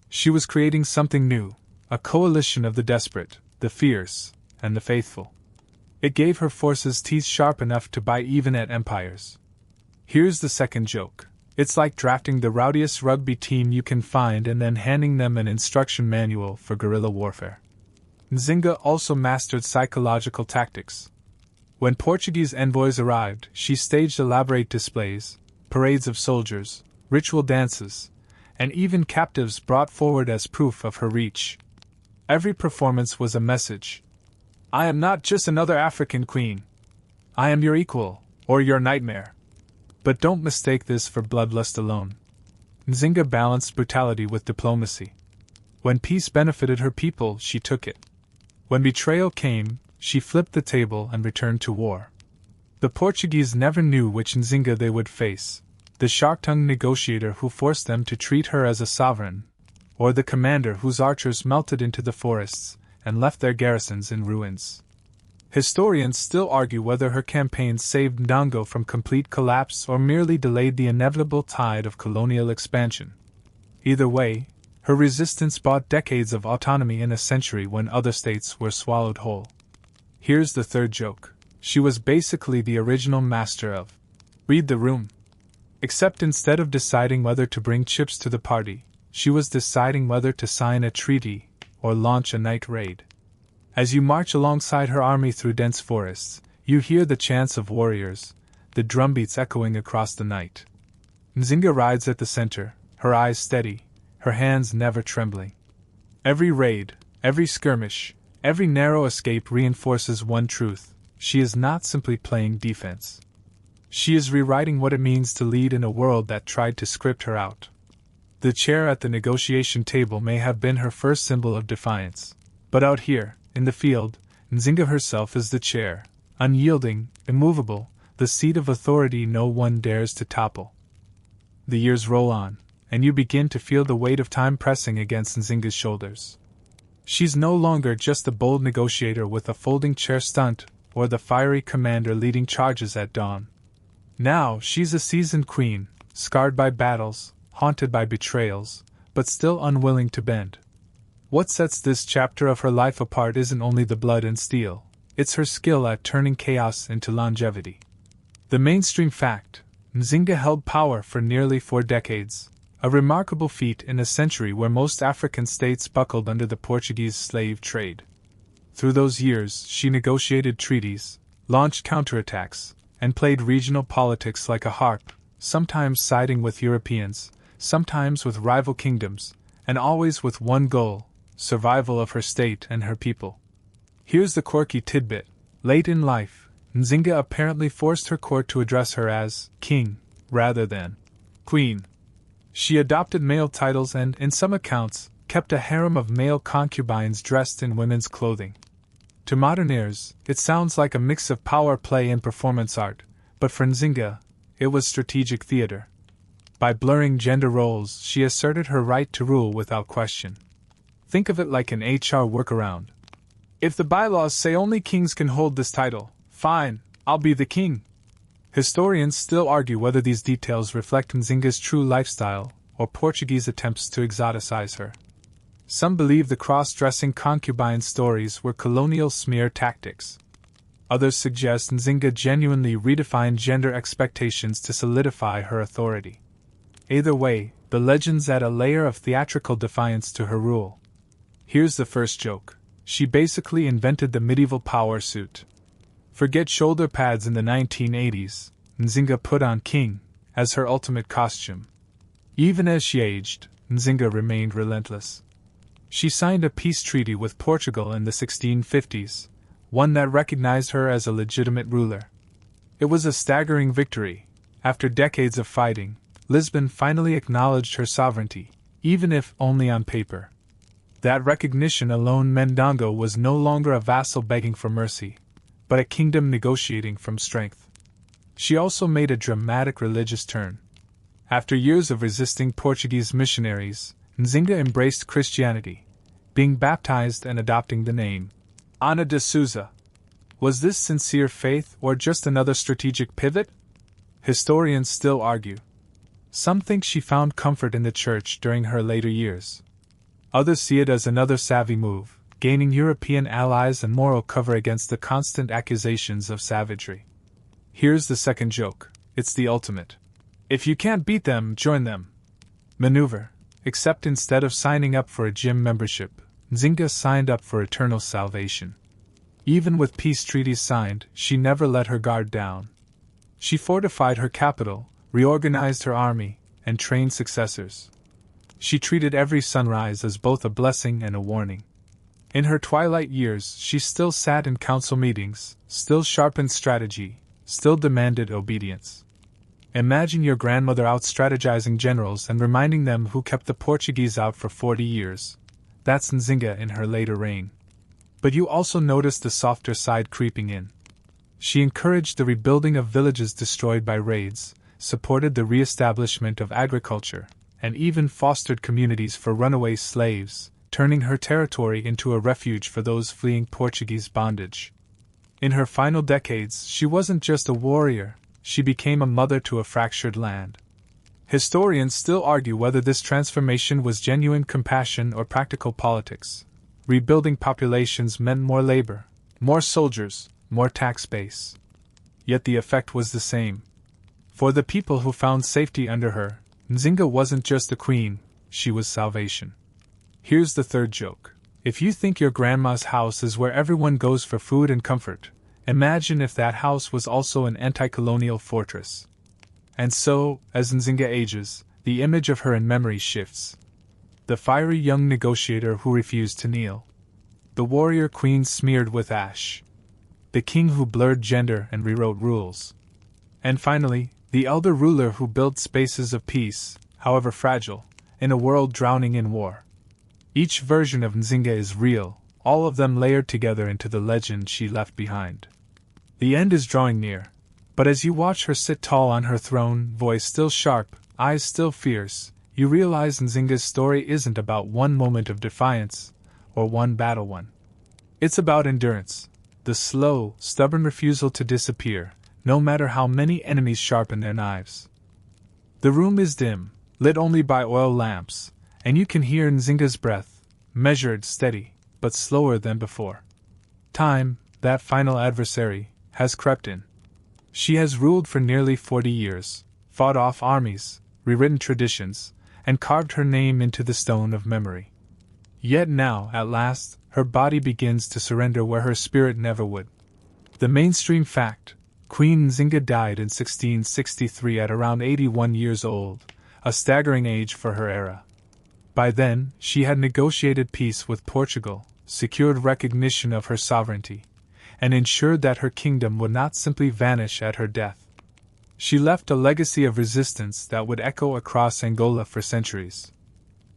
She was creating something new, a coalition of the desperate, the fierce, and the faithful. It gave her forces teeth sharp enough to bite even at empires. Here's the second joke: it's like drafting the rowdiest rugby team you can find and then handing them an instruction manual for guerrilla warfare. Nzinga also mastered psychological tactics. When Portuguese envoys arrived, she staged elaborate displays, parades of soldiers, ritual dances, and even captives brought forward as proof of her reach. Every performance was a message. I am not just another African queen. I am your equal, or your nightmare. But don't mistake this for bloodlust alone. Nzinga balanced brutality with diplomacy. When peace benefited her people, she took it. When betrayal came, she flipped the table and returned to war. The Portuguese never knew which Nzinga they would face: the sharp-tongued negotiator who forced them to treat her as a sovereign, or the commander whose archers melted into the forests and left their garrisons in ruins. Historians still argue whether her campaign saved Ndongo from complete collapse or merely delayed the inevitable tide of colonial expansion. Either way, her resistance bought decades of autonomy in a century when other states were swallowed whole. Here's the third joke: she was basically the original master of read the room. Except instead of deciding whether to bring chips to the party, she was deciding whether to sign a treaty or launch a night raid. As you march alongside her army through dense forests, you hear the chants of warriors, the drumbeats echoing across the night. Nzinga rides at the center, her eyes steady, her hands never trembling. Every raid, every skirmish, Every narrow escape reinforces one truth: she is not simply playing defense. She is rewriting what it means to lead in a world that tried to script her out. The chair at the negotiation table may have been her first symbol of defiance, but out here, in the field, Nzinga herself is the chair, unyielding, immovable, the seat of authority no one dares to topple. The years roll on, and you begin to feel the weight of time pressing against Nzinga's shoulders. She's no longer just the bold negotiator with a folding chair stunt, or the fiery commander leading charges at dawn. Now she's a seasoned queen, scarred by battles, haunted by betrayals, but still unwilling to bend. What sets this chapter of her life apart isn't only the blood and steel, it's her skill at turning chaos into longevity. The mainstream fact: Nzinga held power for nearly 4 decades, a remarkable feat in a century where most African states buckled under the Portuguese slave trade. Through those years, she negotiated treaties, launched counterattacks, and played regional politics like a harp, sometimes siding with Europeans, sometimes with rival kingdoms, and always with one goal: survival of her state and her people. Here's the quirky tidbit. Late in life, Nzinga apparently forced her court to address her as king, rather than queen. She adopted male titles and, in some accounts, kept a harem of male concubines dressed in women's clothing. To modern ears, it sounds like a mix of power play and performance art, but for Nzinga, it was strategic theater. By blurring gender roles, she asserted her right to rule without question. Think of it like an HR workaround. If the bylaws say only kings can hold this title, fine, I'll be the king. Historians still argue whether these details reflect Nzinga's true lifestyle or Portuguese attempts to exoticize her. Some believe the cross-dressing concubine stories were colonial smear tactics. Others suggest Nzinga genuinely redefined gender expectations to solidify her authority. Either way, the legends add a layer of theatrical defiance to her rule. Here's the first joke. She basically invented the medieval power suit. Forget shoulder pads in the 1980s, Nzinga put on king as her ultimate costume. Even as she aged, Nzinga remained relentless. She signed a peace treaty with Portugal in the 1650s, one that recognized her as a legitimate ruler. It was a staggering victory. After decades of fighting, Lisbon finally acknowledged her sovereignty, even if only on paper. That recognition alone meant Nzinga was no longer a vassal begging for mercy, but a kingdom negotiating from strength. She also made a dramatic religious turn. After years of resisting Portuguese missionaries, Nzinga embraced Christianity, being baptized and adopting the name Ana de Souza. Was this sincere faith or just another strategic pivot? Historians still argue. Some think she found comfort in the church during her later years. Others see it as another savvy move, gaining European allies and moral cover against the constant accusations of savagery. Here's the second joke. It's the ultimate. If you can't beat them, join them maneuver. Except instead of signing up for a gym membership, Nzinga signed up for eternal salvation. Even with peace treaties signed, she never let her guard down. She fortified her capital, reorganized her army, and trained successors. She treated every sunrise as both a blessing and a warning. In her twilight years, she still sat in council meetings, still sharpened strategy, still demanded obedience. Imagine your grandmother out strategizing generals and reminding them who kept the Portuguese out for 40 years. That's Nzinga in her later reign. But you also notice the softer side creeping in. She encouraged the rebuilding of villages destroyed by raids, supported the re-establishment of agriculture, and even fostered communities for runaway slaves, turning her territory into a refuge for those fleeing Portuguese bondage. In her final decades, she wasn't just a warrior, she became a mother to a fractured land. Historians still argue whether this transformation was genuine compassion or practical politics. Rebuilding populations meant more labor, more soldiers, more tax base. Yet the effect was the same. For the people who found safety under her, Nzinga wasn't just a queen, she was salvation. Here's the third joke. If you think your grandma's house is where everyone goes for food and comfort, imagine if that house was also an anti-colonial fortress. And so, as Nzinga ages, the image of her in memory shifts. The fiery young negotiator who refused to kneel. the warrior queen smeared with ash, the king who blurred gender and rewrote rules, and finally, the elder ruler who built spaces of peace, however fragile, in a world drowning in war. Each version of Nzinga is real, all of them layered together into the legend she left behind. The end is drawing near, but as you watch her sit tall on her throne, voice still sharp, eyes still fierce, you realize Nzinga's story isn't about one moment of defiance, or one battle won. It's about endurance, the slow, stubborn refusal to disappear, no matter how many enemies sharpen their knives. The room is dim, lit only by oil lamps, and you can hear Nzinga's breath, measured, steady, but slower than before. Time, that final adversary, has crept in. She has ruled for nearly 40 years, fought off armies, rewritten traditions, and carved her name into the stone of memory. Yet now, at last, her body begins to surrender where her spirit never would. The mainstream fact: Queen Nzinga died in 1663 at around 81 years old, a staggering age for her era. By then, she had negotiated peace with Portugal, secured recognition of her sovereignty, and ensured that her kingdom would not simply vanish at her death. She left a legacy of resistance that would echo across Angola for centuries.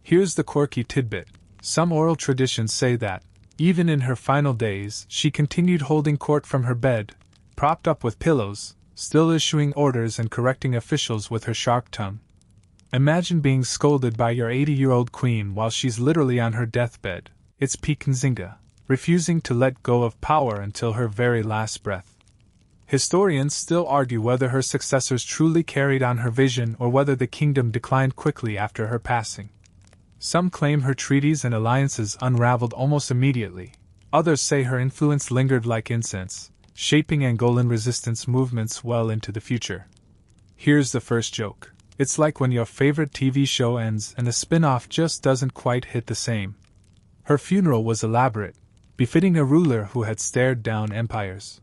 Here's the quirky tidbit: some oral traditions say that, even in her final days, she continued holding court from her bed, propped up with pillows, still issuing orders and correcting officials with her sharp tongue. Imagine being scolded by your 80-year-old queen while she's literally on her deathbed. It's peak Nzinga, refusing to let go of power until her very last breath. Historians still argue whether her successors truly carried on her vision or whether the kingdom declined quickly after her passing. Some claim her treaties and alliances unraveled almost immediately. Others say her influence lingered like incense, shaping Angolan resistance movements well into the future. Here's the first joke. It's like when your favorite TV show ends and a spin-off just doesn't quite hit the same. Her funeral was elaborate, befitting a ruler who had stared down empires.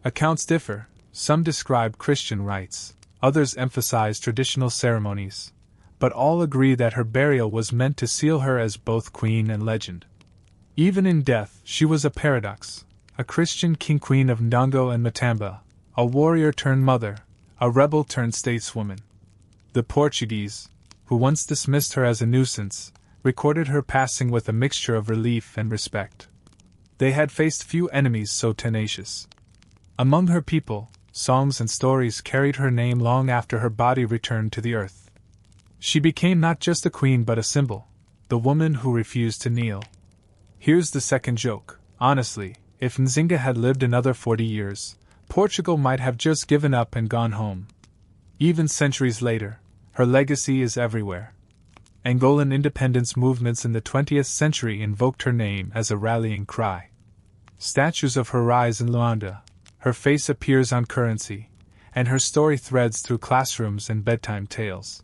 Accounts differ. Some describe Christian rites, others emphasize traditional ceremonies, but all agree that her burial was meant to seal her as both queen and legend. Even in death, she was a paradox: a Christian king-queen of Ndongo and Matamba, a warrior-turned-mother, a rebel-turned-stateswoman. The Portuguese, who once dismissed her as a nuisance, recorded her passing with a mixture of relief and respect. They had faced few enemies so tenacious. Among her people, songs and stories carried her name long after her body returned to the earth. She became not just a queen but a symbol, the woman who refused to kneel. Here's the second joke. Honestly, if Nzinga had lived another 40 years, Portugal might have just given up and gone home. Even centuries later, her legacy is everywhere. Angolan independence movements in the 20th century invoked her name as a rallying cry. Statues of her rise in Luanda, her face appears on currency, and her story threads through classrooms and bedtime tales.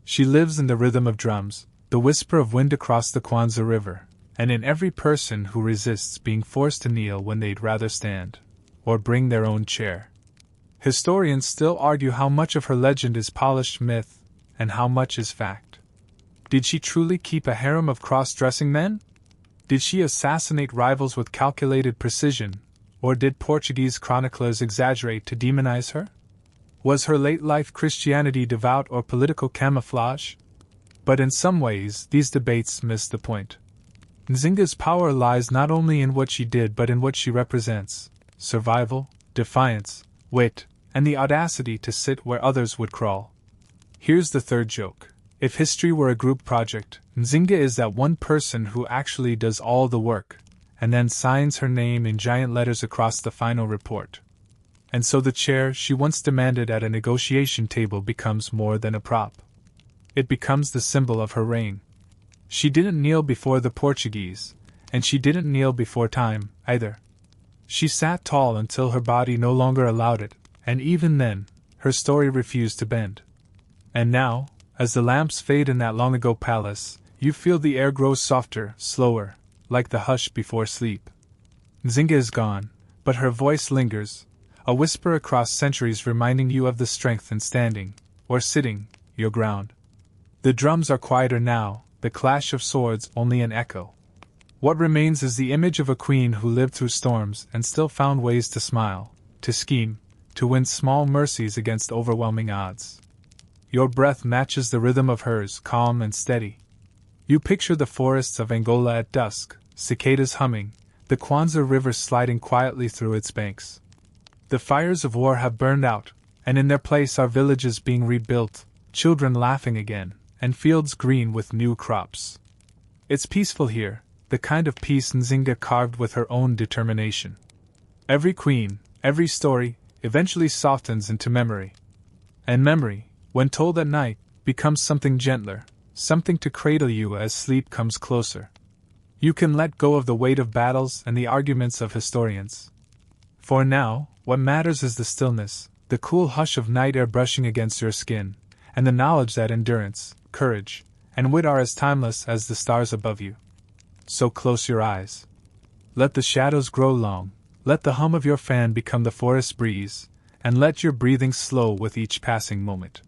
She lives in the rhythm of drums, the whisper of wind across the Kwanza River, and in every person who resists being forced to kneel when they'd rather stand, or bring their own chair. Historians still argue how much of her legend is polished myth, and how much is fact. Did she truly keep a harem of cross-dressing men? Did she assassinate rivals with calculated precision, or did Portuguese chroniclers exaggerate to demonize her? Was her late life Christianity devout or political camouflage? But in some ways, these debates miss the point. Nzinga's power lies not only in what she did but in what she represents: survival, defiance, wit, and the audacity to sit where others would crawl. Here's the third joke. If history were a group project, Nzinga is that one person who actually does all the work, and then signs her name in giant letters across the final report. And so the chair she once demanded at a negotiation table becomes more than a prop. It becomes the symbol of her reign. She didn't kneel before the Portuguese, and she didn't kneel before time, either. She sat tall until her body no longer allowed it, and even then, her story refused to bend. And now, as the lamps fade in that long-ago palace, you feel the air grow softer, slower, like the hush before sleep. Nzinga is gone, but her voice lingers, a whisper across centuries reminding you of the strength in standing, or sitting, your ground. The drums are quieter now, the clash of swords only an echo. What remains is the image of a queen who lived through storms and still found ways to smile, to scheme, to win small mercies against overwhelming odds. Your breath matches the rhythm of hers, calm and steady. You picture the forests of Angola at dusk, cicadas humming, the Kwanzaa River sliding quietly through its banks. The fires of war have burned out, and in their place are villages being rebuilt, children laughing again, and fields green with new crops. It's peaceful here, the kind of peace Nzinga carved with her own determination. Every queen, every story, eventually softens into memory. And memory, when told at night, becomes something gentler, something to cradle you as sleep comes closer. You can let go of the weight of battles and the arguments of historians. For now, what matters is the stillness, the cool hush of night air brushing against your skin, and the knowledge that endurance, courage, and wit are as timeless as the stars above you. So close your eyes. Let the shadows grow long, let the hum of your fan become the forest breeze, and let your breathing slow with each passing moment.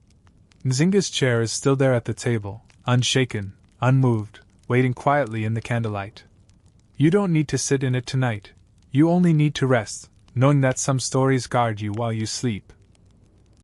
Nzinga's chair is still there at the table, unshaken, unmoved, waiting quietly in the candlelight. You don't need to sit in it tonight, you only need to rest, knowing that some stories guard you while you sleep.